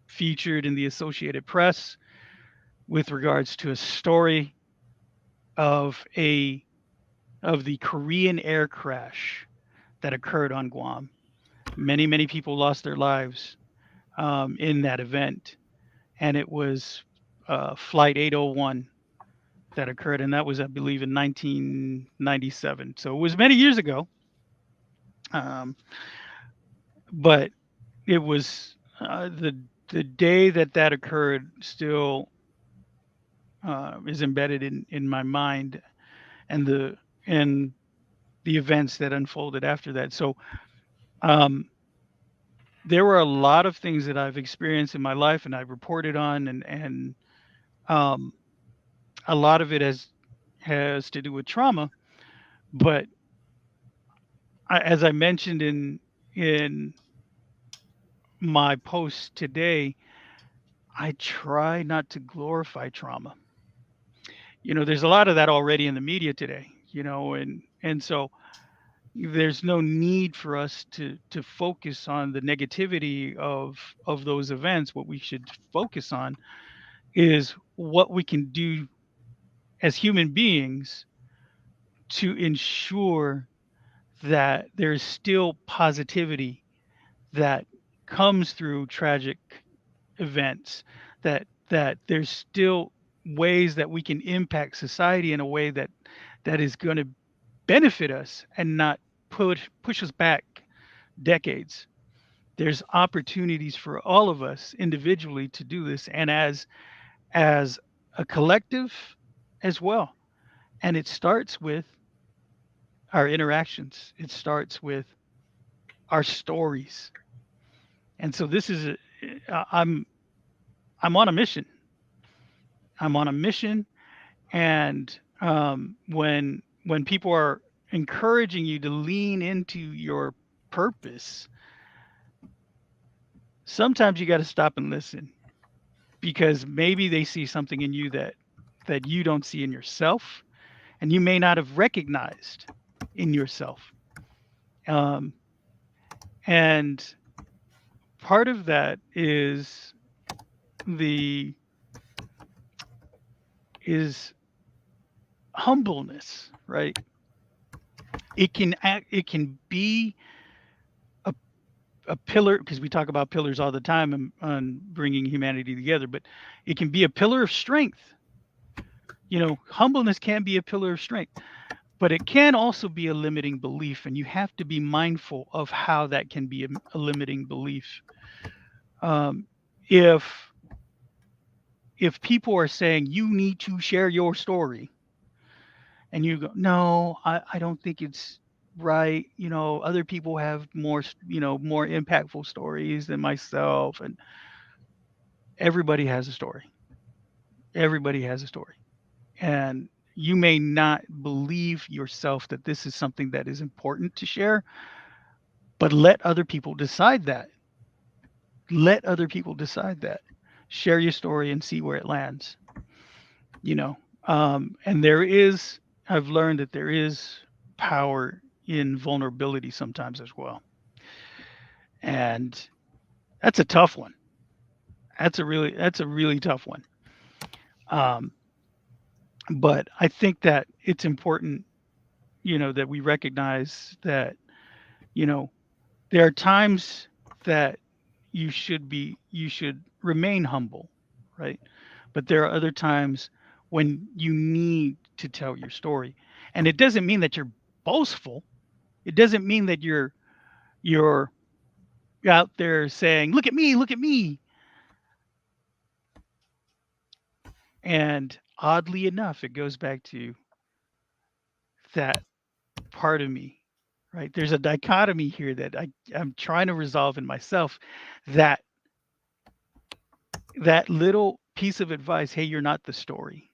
featured in the Associated Press with regards to a story of a of the Korean air crash that occurred on Guam. Many people lost their lives in that event, and it was Flight 801 that occurred, and that was, I believe, in 1997. So it was many years ago, um, but it was the day that occurred still is embedded in my mind, and and the events that unfolded after that. So um, there were a lot of things that I've experienced in my life and I've reported on, and um, a lot of it has to do with trauma. But as I mentioned in my posts today, I try not to glorify trauma. There's a lot of that already in the media today, and so there's no need for us to focus on the negativity of those events. What we should focus on is what we can do as human beings to ensure that there's still positivity that comes through tragic events, that there's still ways that we can impact society in a way that is going to benefit us and not push us back decades. There's opportunities for all of us individually to do this, and as a collective as well. And it starts with our interactions. It starts with our stories. And so this is I'm on a mission. I'm on a mission, and when people are encouraging you to lean into your purpose, sometimes you got to stop and listen, because maybe they see something in you that you don't see in yourself, and you may not have recognized in yourself. And part of that is humbleness, right? It can be a pillar, because we talk about pillars all the time on bringing humanity together, but it can be a pillar of strength. Humbleness can be a pillar of strength, but it can also be a limiting belief, and you have to be mindful of how that can be a limiting belief. If people are saying you need to share your story, and you go, no, I don't think it's right. Other people have more impactful stories than myself, and everybody has a story. Everybody has a story. And you may not believe yourself that this is something that is important to share, but let other people decide that. Let other people decide that. Share your story and see where it lands. And I've learned that there is power in vulnerability sometimes as well. And that's a tough one. That's a really tough one. But I think that it's important, that we recognize that, there are times that you should remain humble, right? But there are other times when you need to tell your story. And it doesn't mean that you're boastful. It doesn't mean that you're out there saying, look at me, look at me. And oddly enough, it goes back to that part of me, right? There's a dichotomy here that I'm trying to resolve in myself, that little piece of advice, hey, you're not the story,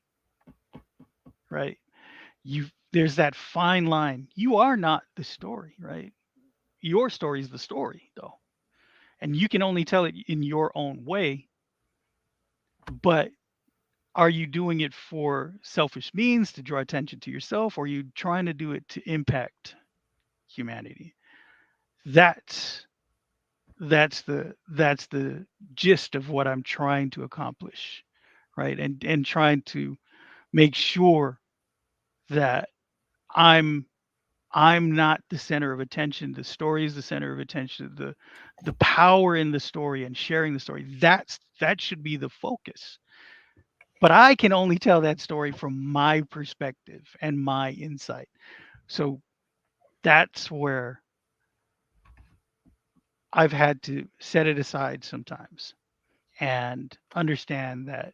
right? There's that fine line. You are not the story, right? Your story is the story, though. And you can only tell it in your own way. But are you doing it for selfish means, to draw attention to yourself, or are you trying to do it to impact humanity? That's the gist of what I'm trying to accomplish, right? And trying to make sure that I'm not the center of attention. The story is the center of attention. The power in the story and sharing the story, that should be the focus. But I can only tell that story from my perspective and my insight. So that's where I've had to set it aside sometimes and understand that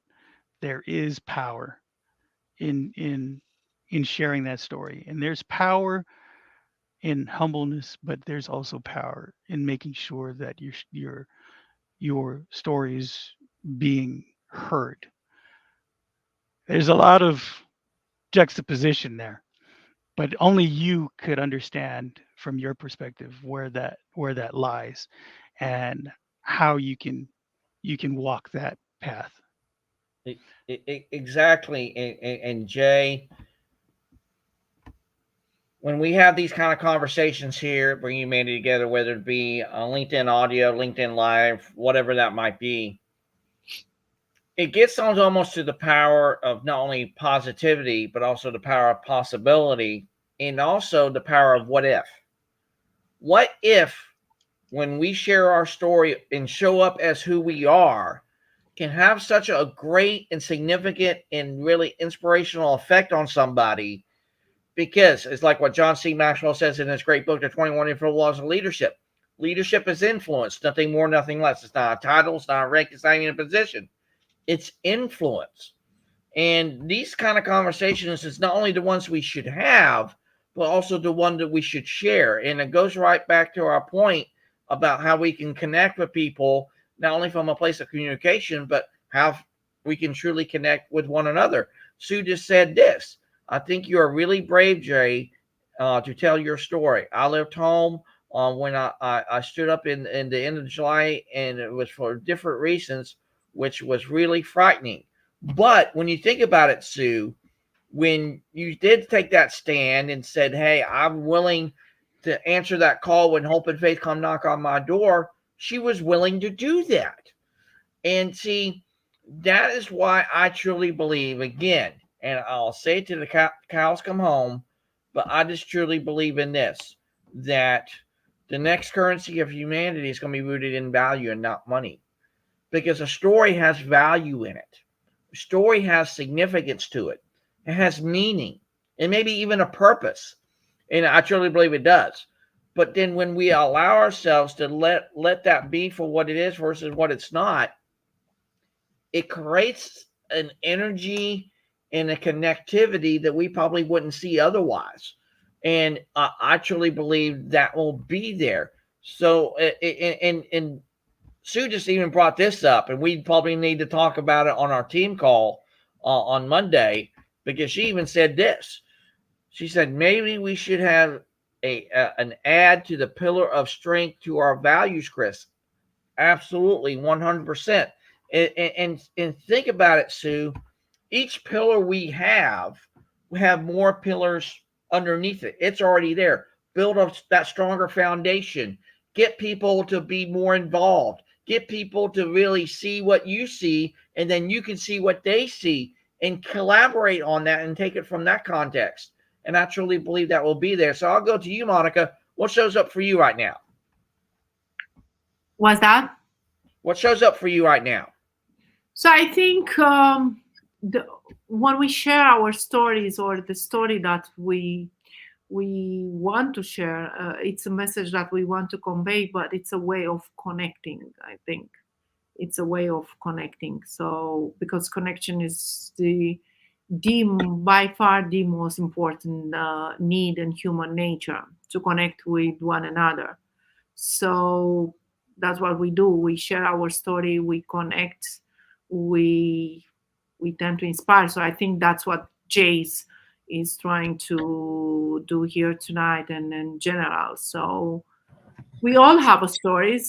there is power in sharing that story. And there's power in humbleness, but there's also power in making sure that your story is being heard. There's a lot of juxtaposition there, but only you could understand from your perspective where that lies. And how you can walk that path. Exactly. And Jay, when we have these kind of conversations here, bring humanity together, whether it be on LinkedIn audio, LinkedIn live, whatever that might be, it gets on almost to the power of not only positivity, but also the power of possibility, and also the power of what if. What if, when we share our story and show up as who we are, can have such a great and significant and really inspirational effect on somebody? Because it's like what John C. Maxwell says in his great book, The 21 Influential Laws of Leadership. Leadership is influence, nothing more, nothing less. It's not a title, it's not a rank, it's not even a position. It's influence. And these kind of conversations is not only the ones we should have, but also the one that we should share. And it goes right back to our point about how we can connect with people, not only from a place of communication, but how we can truly connect with one another. Sue just said this. I think you are really brave, Jay, to tell your story. I left home when I stood up in the end of July, and it was for different reasons, which was really frightening. But when you think about it, Sue, when you did take that stand and said, hey, I'm willing to answer that call when hope and faith come knock on my door, she was willing to do that. And see, that is why I truly believe, again, and I'll say it till the cows come home, but I just truly believe in this, that the next currency of humanity is going to be rooted in value and not money. Because a story has value in it. A story has significance to it. It has meaning and maybe even a purpose. And I truly believe it does. But then when we allow ourselves to let that be for what it is versus what it's not, it creates an energy and a connectivity that we probably wouldn't see otherwise. And I truly believe that will be there. So, and Sue just even brought this up, and we probably need to talk about it on our team call on Monday, because she even said this. She said maybe we should have an add to the pillar of strength to our values, Chris. Absolutely, 100%. And think about it, Sue. Each pillar we have more pillars underneath it. It's already there. Build up that stronger foundation. Get people to be more involved. Get people to really see what you see, and then you can see what they see and collaborate on that and take it from that context. And I truly believe that will be there. So I'll go to you, Monica. What shows up for you right now? What's that? What shows up for you right now? So I think when we share our stories, or the story that we want to share, it's a message that we want to convey, but it's a way of connecting. I think it's a way of connecting. So because connection is by far the most important need in human nature, to connect with one another. So that's what we do. We share our story, we connect, we tend to inspire. So I think that's what Jay's is trying to do here tonight and in general. So we all have a story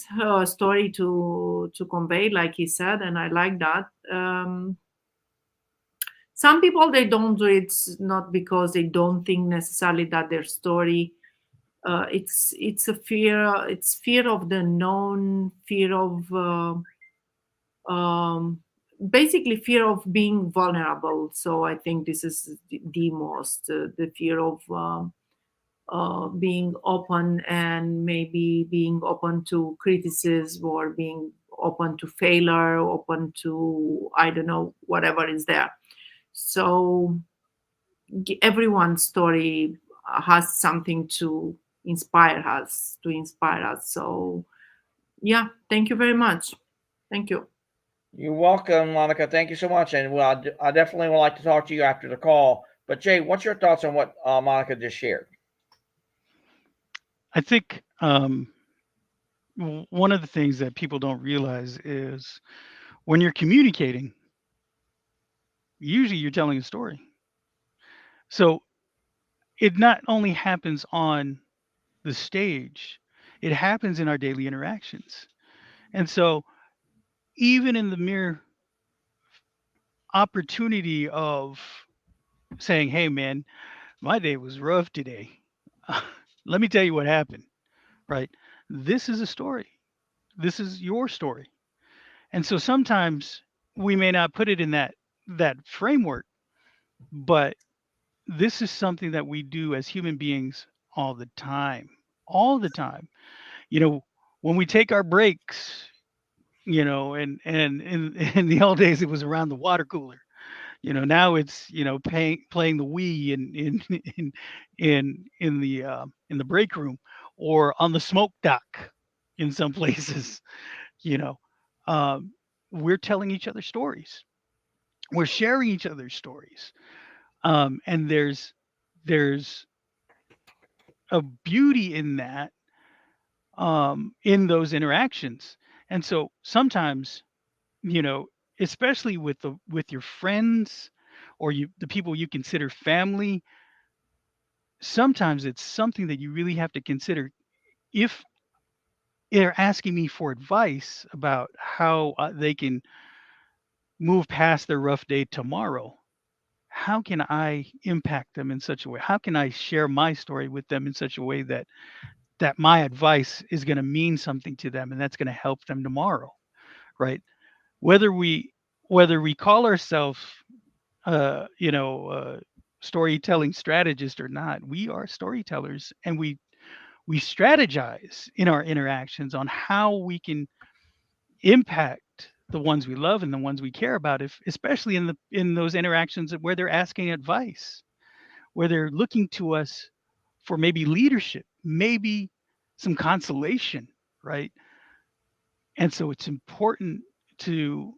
to convey, like he said, and I like that. Some people, they don't do it not because they don't think necessarily that their story, it's a fear. It's fear of the known, fear of basically fear of being vulnerable. So I think this is the most the fear of being open, and maybe being open to criticism, or being open to failure, open to, I don't know, whatever is there. So everyone's story has something to inspire us. So yeah, thank you very much. Thank you. You're welcome, Monica. Thank you so much. And I definitely would like to talk to you after the call. But Jay, what's your thoughts on what Monica just shared? I think one of the things that people don't realize is when you're communicating, usually you're telling a story. So it not only happens on the stage, it happens in our daily interactions. And so even in the mere opportunity of saying, hey man, my day was rough today. Let me tell you what happened, right? This is a story. This is your story. And so sometimes we may not put it in that framework, but this is something that we do as human beings all the time. All the time. You know, when we take our breaks, and in the old days it was around the water cooler. Now it's playing the Wii in the break room or on the smoke dock in some places. You know, um, we're telling each other stories. We're sharing each other's stories, and there's a beauty in that, in those interactions. And so sometimes, you know, especially with your friends or the people you consider family, sometimes it's something that you really have to consider. If they're asking me for advice about how they can move past their rough day tomorrow, how can I impact them in such a way? How can I share my story with them in such a way that my advice is going to mean something to them and that's going to help them tomorrow, right? Whether we call ourselves storytelling strategist or not, we are storytellers, and we strategize in our interactions on how we can impact the ones we love and the ones we care about, if especially in those interactions where they're asking advice, where they're looking to us for maybe leadership, maybe some consolation, right? And so it's important to,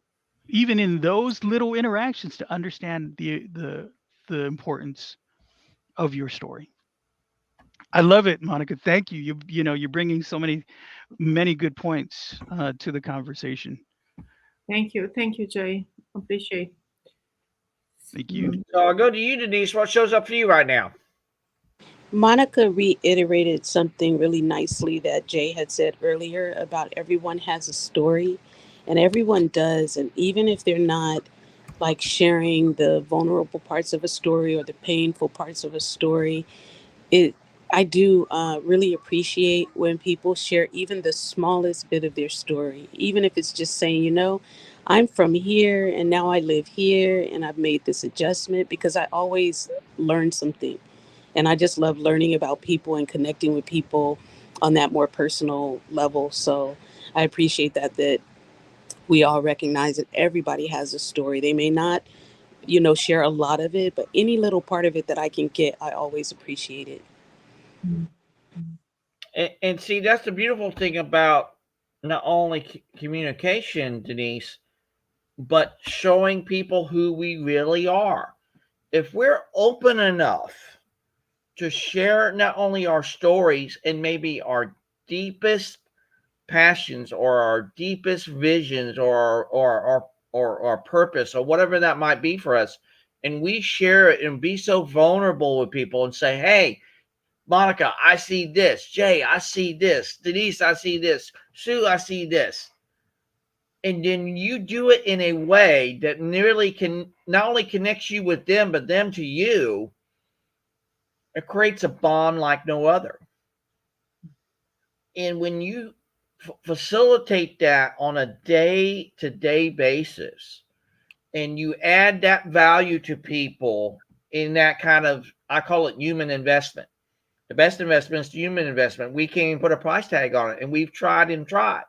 even in those little interactions, to understand the importance of your story. I love it, Monica. Thank you. You're bringing so many good points to the conversation. Thank you, Jay. Appreciate. Thank you. So I'll go to you, Denise. What shows up for you right now? Monica reiterated something really nicely that Jay had said earlier about everyone has a story, and everyone does. And even if they're not like sharing the vulnerable parts of a story or the painful parts of a story, it I do really appreciate when people share even the smallest bit of their story, even if it's just saying, I'm from here and now I live here and I've made this adjustment, because I always learn something. And I just love learning about people and connecting with people on that more personal level. So I appreciate that we all recognize that everybody has a story. They may not, share a lot of it, but any little part of it that I can get, I always appreciate it. And see, that's the beautiful thing about not only communication, Denise, but showing people who we really are. If we're open enough to share not only our stories and maybe our deepest passions or our deepest visions or our purpose or whatever that might be for us, and we share it and be so vulnerable with people and say, hey, Monica, I see this. Jay, I see this. Denise, I see this. Sue, I see this. And then you do it in a way that nearly can not only connects you with them, but them to you. It creates a bond like no other. And when you facilitate that on a day-to-day basis, and you add that value to people in that kind of, I call it human investment. The best investment is human investment. We can't even put a price tag on it, and we've tried and tried.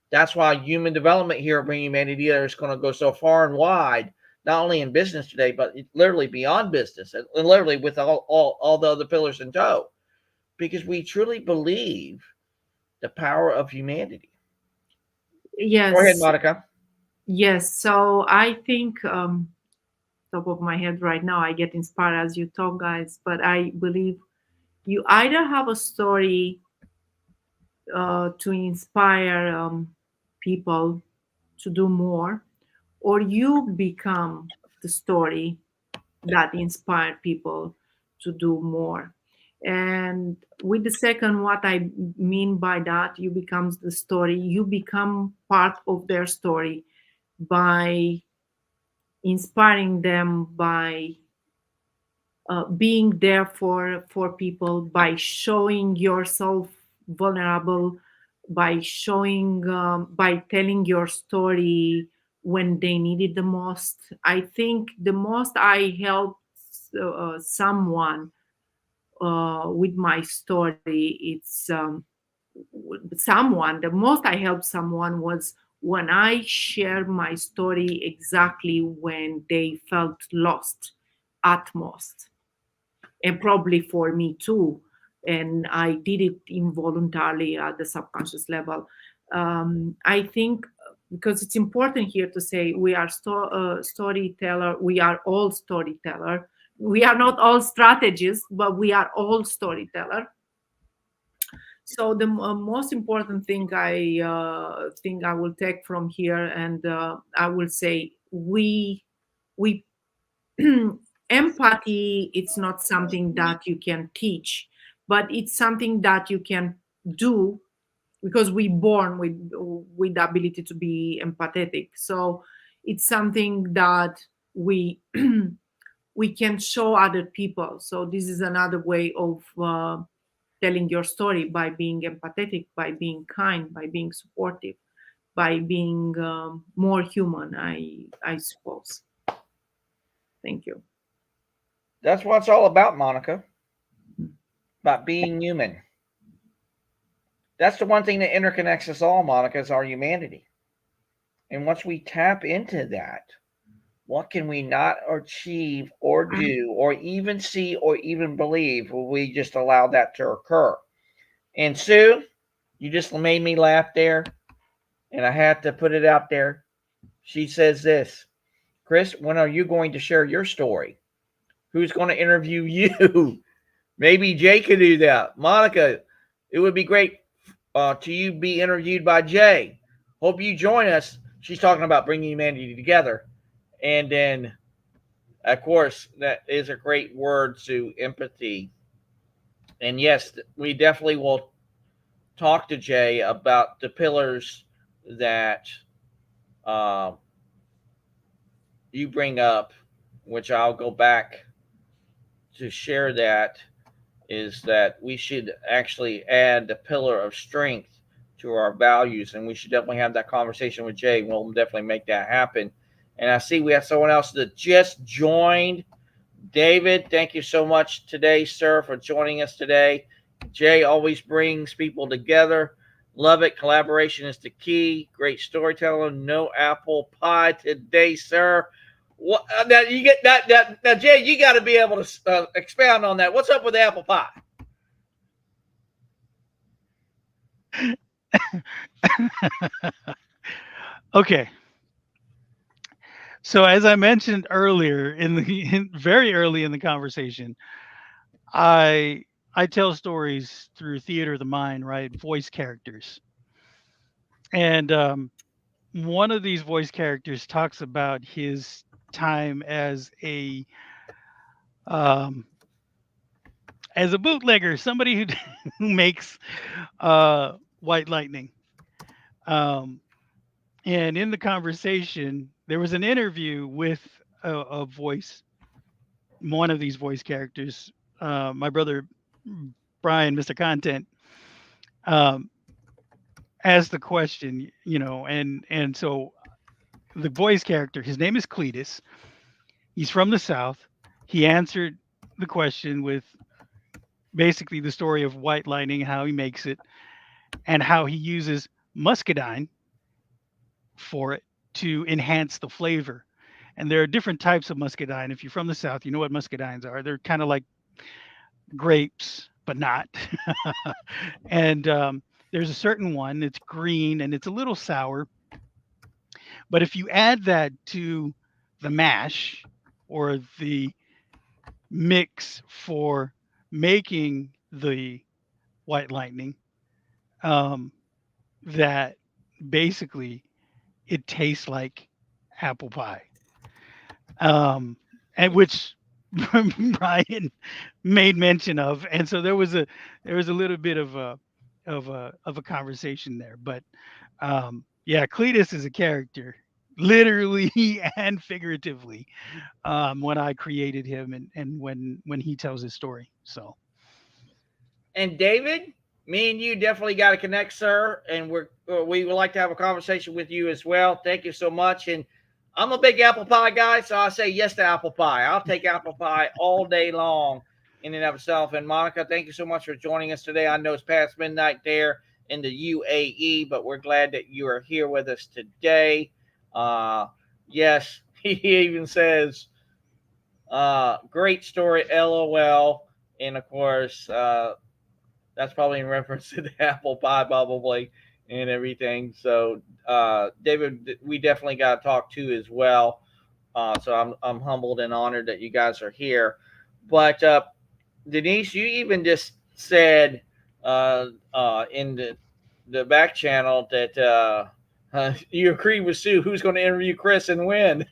That's why human development here at Bring Humanity is going to go so far and wide, not only in business today, but literally beyond business, and literally with all the other pillars in tow, because we truly believe the power of humanity. Yes. Go ahead, Monica. Yes. So I think, top of my head right now, I get inspired as you talk, guys. But I believe you either have a story to inspire people to do more, or you become the story that inspired people to do more. And with the second, what I mean by that, you becomes the story. You become part of their story by inspiring them, by being there for people, by showing yourself vulnerable, by showing by telling your story when they need it the most. I think the most I helped someone with my story, it's someone, the most I helped someone was when I shared my story exactly when they felt lost at most, and probably for me too. And I did it involuntarily at the subconscious level. I think because it's important here to say we are storyteller. We are all storyteller. We are not all strategists, but we are all storyteller. So the most important thing I think I will take from here, and I will say we empathy, it's not something that you can teach, but it's something that you can do, because we born with the ability to be empathetic. So it's something that we we can show other people. So this is another way of telling your story, by being empathetic, by being kind, by being supportive, by being more human, I suppose. Thank you. That's what it's all about, Monica. About being human. That's the one thing that interconnects us all, Monica, is our humanity. And once we tap into that, what can we not achieve or do or even see or even believe will we just allow that to occur? And Sue, you just made me laugh there, and I had to put it out there. She says this: Chris, when are you going to share your story? Who's going to interview you? Maybe Jay could do that. Monica, it would be great to you be interviewed by Jay. Hope you join us. She's talking about bringing humanity together. And then, of course, that is a great word, Sue, empathy. And yes, we definitely will talk to Jay about the pillars that uh, you bring up, which I'll go back to share that, is that we should actually add the pillar of strength to our values. And we should definitely have that conversation with Jay. We'll definitely make that happen. And I see we have someone else that just joined. David, thank you so much today, sir, for joining us today. Jay always brings people together. Love it. Collaboration is the key. Great storytelling. No apple pie today, sir. What now? You get that? Now, Jay, you got to be able to expound on that. What's up with the apple pie? Okay. So as I mentioned earlier very early in the conversation, I tell stories through theater of the mind, right? Voice characters. And one of these voice characters talks about his time um, as a bootlegger, somebody who who makes White Lightning. Um, and in the conversation, there was an interview with a voice, one of these voice characters, my brother Brian, Mr. Content, um, asked the question, and so the voice character, his name is Cletus. He's from the South. He answered the question with basically the story of White Lightning, how he makes it, and how he uses muscadine for it to enhance the flavor. And there are different types of muscadine. If you're from the South, you know what muscadines are. They're kind of like grapes, but not. And there's a certain one that's green and it's a little sour. But if you add that to the mash or the mix for making the White Lightning, that basically it tastes like apple pie. And which Brian made mention of, and so there was a little bit of a conversation there. But yeah, Cletus is a character, literally and figuratively, when I created him and when he tells his story. So And David, me and you definitely got to connect, sir. And we would like to have a conversation with you as well. Thank you so much. And I'm a big apple pie guy, so I say yes to apple pie. I'll take apple pie all day long in and of itself. And Monica, thank you so much for joining us today. I know it's past midnight there in the UAE, but we're glad that you are here with us today. Yes, he even says, great story, LOL. And of course, that's probably in reference to the apple pie, probably, and everything. So, David, we definitely got to talk to as well. So I'm humbled and honored that you guys are here. But Denise, you even just said in the back channel that you agree with Sue. Who's going to interview Chris and when?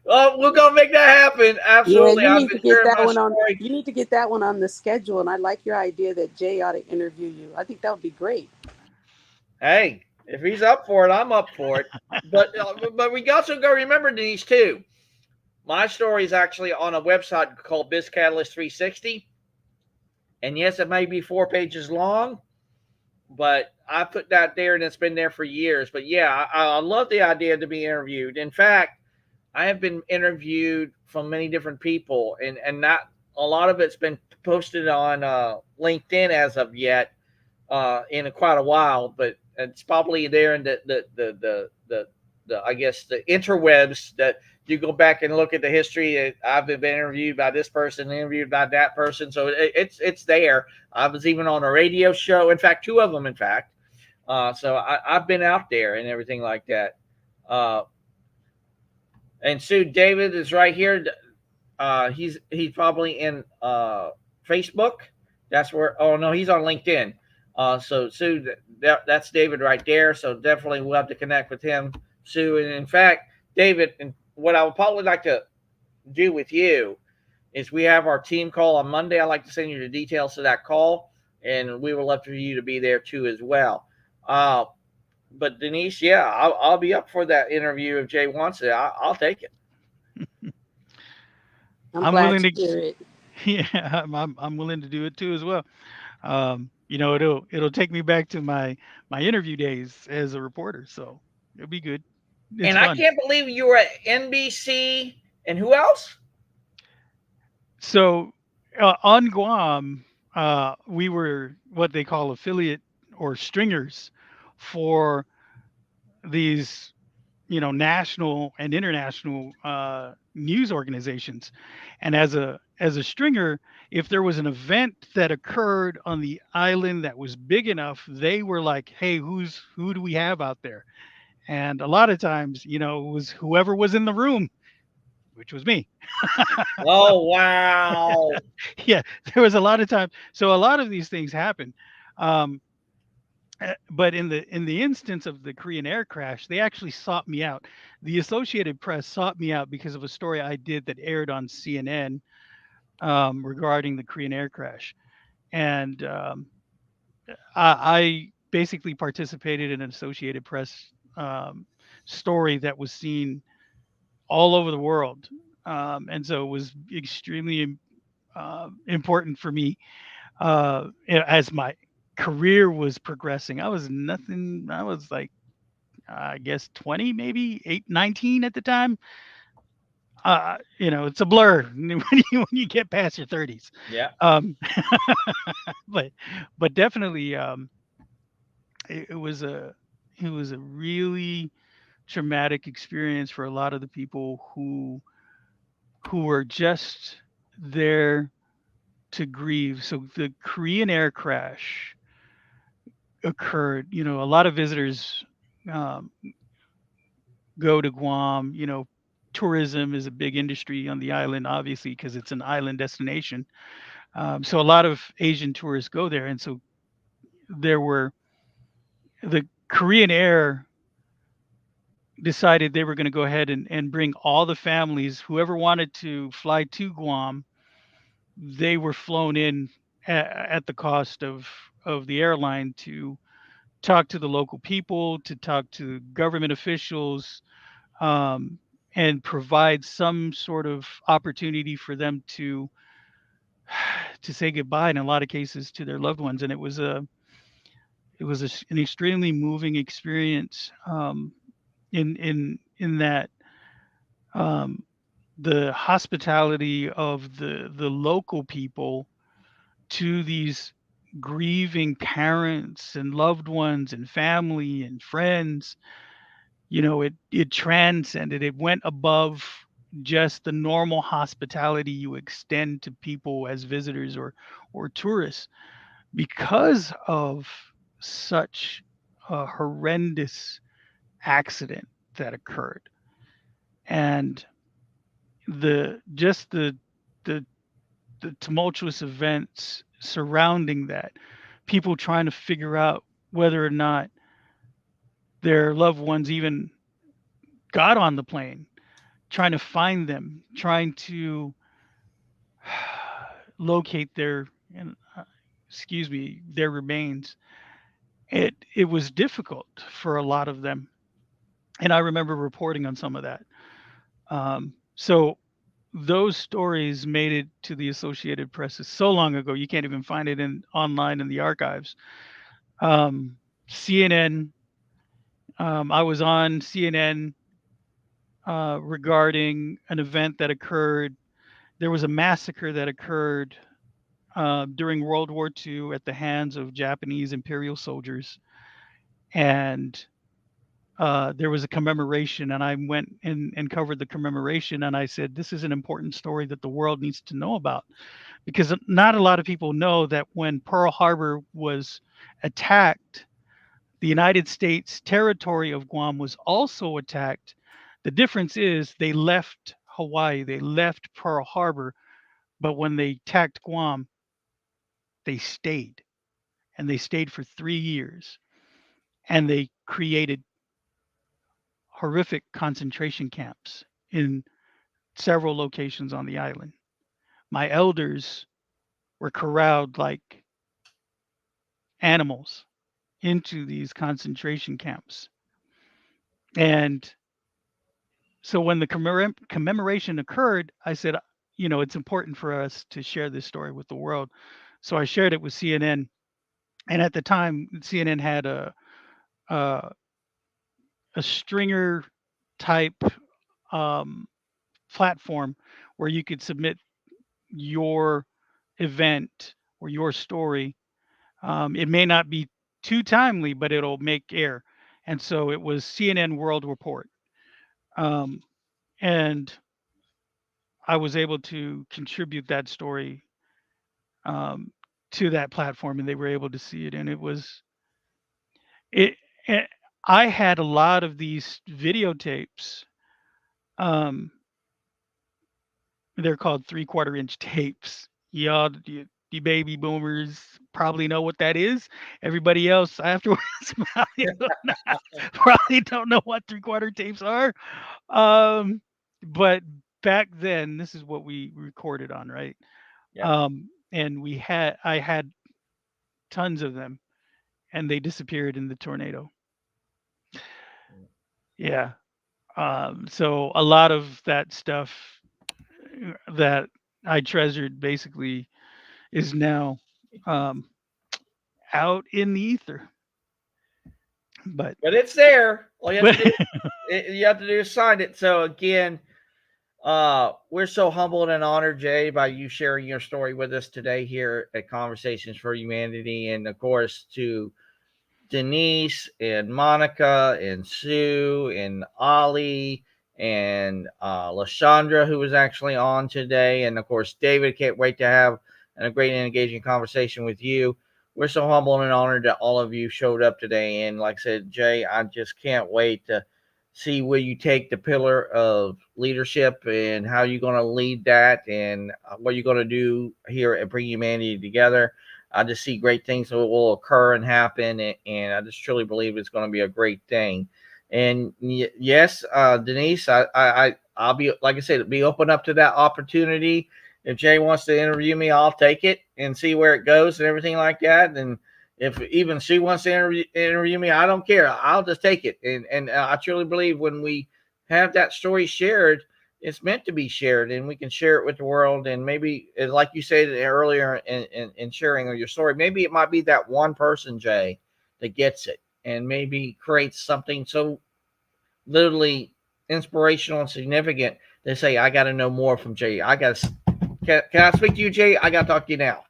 Well, we're gonna make that happen. Absolutely. Yeah, you I've need been to get sharing that my one on. story. You need to get that one on the schedule. And I like your idea that Jay ought to interview you. I think that would be great. Hey, if he's up for it, I'm up for it. But we also got to remember, Denise, too. My story is actually on a website called BizCatalyst 360. And yes, it may be 4 pages long, but I put that there and it's been there for years. But yeah, I love the idea to be interviewed. In fact, I have been interviewed from many different people, and not a lot of it's been posted on LinkedIn as of yet in quite a while, but it's probably there in the I guess the interwebs that you go back and look at the history. I've been interviewed by this person, interviewed by that person, so it's there. I was even on a radio show. In fact, 2 of them. In fact, so I've been out there and everything like that. And Sue, David is right here. He's probably in Facebook. That's where. Oh no, he's on LinkedIn. So Sue, that's David right there. So definitely we'll have to connect with him, Sue. And in fact, David, and what I would probably like to do with you is we have our team call on Monday. I'd like to send you the details to that call, and we would love for you to be there too as well. But Denise, yeah, I'll be up for that interview if Jay wants it. I'll take it. I'm I'm glad willing to to. hear it. Yeah, I'm willing to do it too as well. You know, it'll take me back to my interview days as a reporter, so it'll be good. It's And I fun. can't believe you were at NBC and who else? So on Guam, we were what they call affiliate or stringers for these, you know, national and international news organizations. And as a stringer, if there was an event that occurred on the island that was big enough, they were like, "Hey, who do we have out there?" And a lot of times, you know, it was whoever was in the room, which was me. So Oh wow. yeah, there was a lot of time. So a lot of these things happen. Um, but in the instance of the Korean air crash, they actually sought me out. The Associated Press sought me out because of a story I did that aired on CNN regarding the Korean air crash, and I basically participated in an Associated Press story that was seen all over the world, and so it was extremely important for me as my career was progressing. I was nothing. I was like, I guess 20, maybe 19 at the time. You know, it's a blur when you get past your 30s. Yeah. Um, but definitely, it was a really traumatic experience for a lot of the people who were just there to grieve. So the Korean air crash occurred. You know, a lot of visitors um, go to Guam. You know, tourism is a big industry on the island, obviously, because it's an island destination. So a lot of Asian tourists go there, and so there were the Korean Air decided they were going to go ahead and bring all the families, whoever wanted to fly to Guam, they were flown in at the cost of the airline to talk to the local people, to talk to government officials, um, and provide some sort of opportunity for them to say goodbye in a lot of cases to their loved ones. And an extremely moving experience, in that, um, the hospitality of the local people to these grieving parents and loved ones and family and friends. It transcended, it went above just the normal hospitality you extend to people as visitors or tourists, because of such a horrendous accident that occurred. And the the tumultuous events surrounding that, people trying to figure out whether or not their loved ones even got on the plane, trying to find them, trying to locate their remains. It was difficult for a lot of them, and I remember reporting on some of that. So those stories made it to the Associated Press so long ago you can't even find it online in the archives. CNN, I was on CNN regarding an event that occurred. There was a massacre that occurred during World War II at the hands of Japanese imperial soldiers, and there was a commemoration, and I went and covered the commemoration, and I said, this is an important story that the world needs to know about, because not a lot of people know that when Pearl Harbor was attacked, the United States territory of Guam was also attacked. The difference is they left Hawaii, they left Pearl Harbor, but when they attacked Guam, they stayed, and they stayed for 3 years, and they created horrific concentration camps in several locations on the island. My elders were corralled like animals into these concentration camps. And so when the commemoration occurred, I said, it's important for us to share this story with the world. So I shared it with CNN. And at the time, CNN had a stringer type platform where you could submit your event or your story. It may not be too timely, but it'll make air. And so it was CNN World Report. And I was able to contribute that story to that platform, and they were able to see it. And it, I had a lot of these videotapes. They're called 3/4-inch tapes. Y'all, you baby boomers probably know what that is. Everybody else afterwards probably don't know what 3/4 tapes are. But back then, this is what we recorded on, right? Yeah. And I had tons of them, and they disappeared in the tornado. Yeah. So a lot of that stuff that I treasured basically is now out in the ether. But it's there. All you have to do is sign it. So again, we're so humbled and honored, Jay, by you sharing your story with us today here at Conversations for Humanity, and of course to Denise and Monica and Sue and Ollie and Lashandra, who was actually on today, and of course David. Can't wait to have a great and engaging conversation with you. We're so humbled and honored that all of you showed up today, and like I said, Jay, I just can't wait to see where you take the pillar of leadership and how you're going to lead that, and what you're going to do here at Bring Humanity Together. I just see great things that will occur and happen, and I just truly believe it's going to be a great thing. And yes, Denise, I'll be, like I said, be open up to that opportunity. If Jay wants to interview me, I'll take it and see where it goes and everything like that. And if even she wants to interview me, I don't care. I'll just take it. And I truly believe when we have that story shared, it's meant to be shared, and we can share it with the world. And maybe, like you said earlier, in sharing your story, maybe it might be that one person, Jay, that gets it, and maybe creates something so literally inspirational and significant. They say, I got to know more from Jay. Can I speak to you, Jay? I got to talk to you now.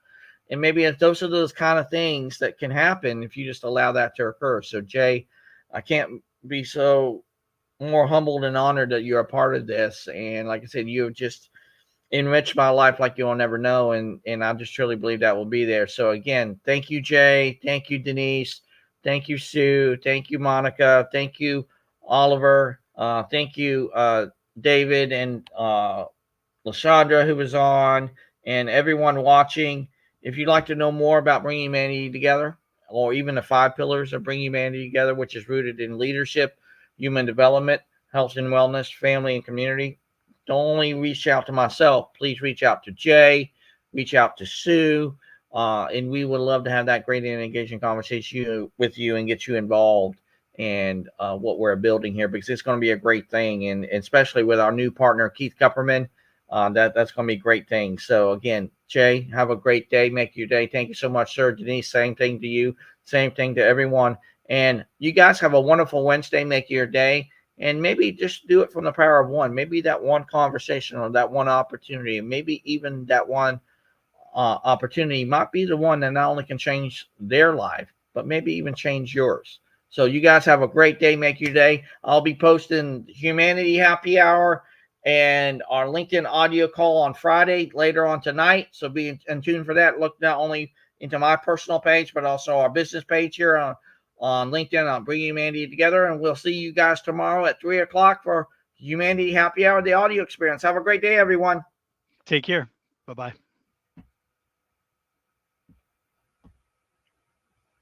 And maybe if those are those kind of things that can happen if you just allow that to occur. So, Jay, I can't be so more humbled and honored that you're a part of this. And like I said, you have just enriched my life like you'll never know. And I just truly believe that will be there. So again, thank you, Jay. Thank you, Denise. Thank you, Sue. Thank you, Monica. Thank you, Oliver. Thank you, David and Lashandra, who was on, and everyone watching. If you'd like to know more about bringing humanity together, or even the 5 pillars of bringing humanity together, which is rooted in leadership, human development, health and wellness, family and community, don't only reach out to myself. Please reach out to Jay, reach out to Sue, and we would love to have that great and engaging conversation with you and get you involved in what we're building here, because it's going to be a great thing, and especially with our new partner, Keith Kupperman. That's going to be a great thing. So again, Jay, have a great day. Make your day. Thank you so much, sir. Denise, same thing to you. Same thing to everyone. And you guys have a wonderful Wednesday. Make your day. And maybe just do it from the power of one. Maybe that one conversation or that one opportunity, and maybe even that one opportunity might be the one that not only can change their life, but maybe even change yours. So you guys have a great day. Make your day. I'll be posting Humanity Happy Hour and our LinkedIn audio call on Friday later on tonight. So be in tune for that. Look not only into my personal page, but also our business page here on LinkedIn on Bringing Humanity Together. And we'll see you guys tomorrow at 3 o'clock for Humanity Happy Hour, the audio experience. Have a great day, everyone. Take care. Bye-bye.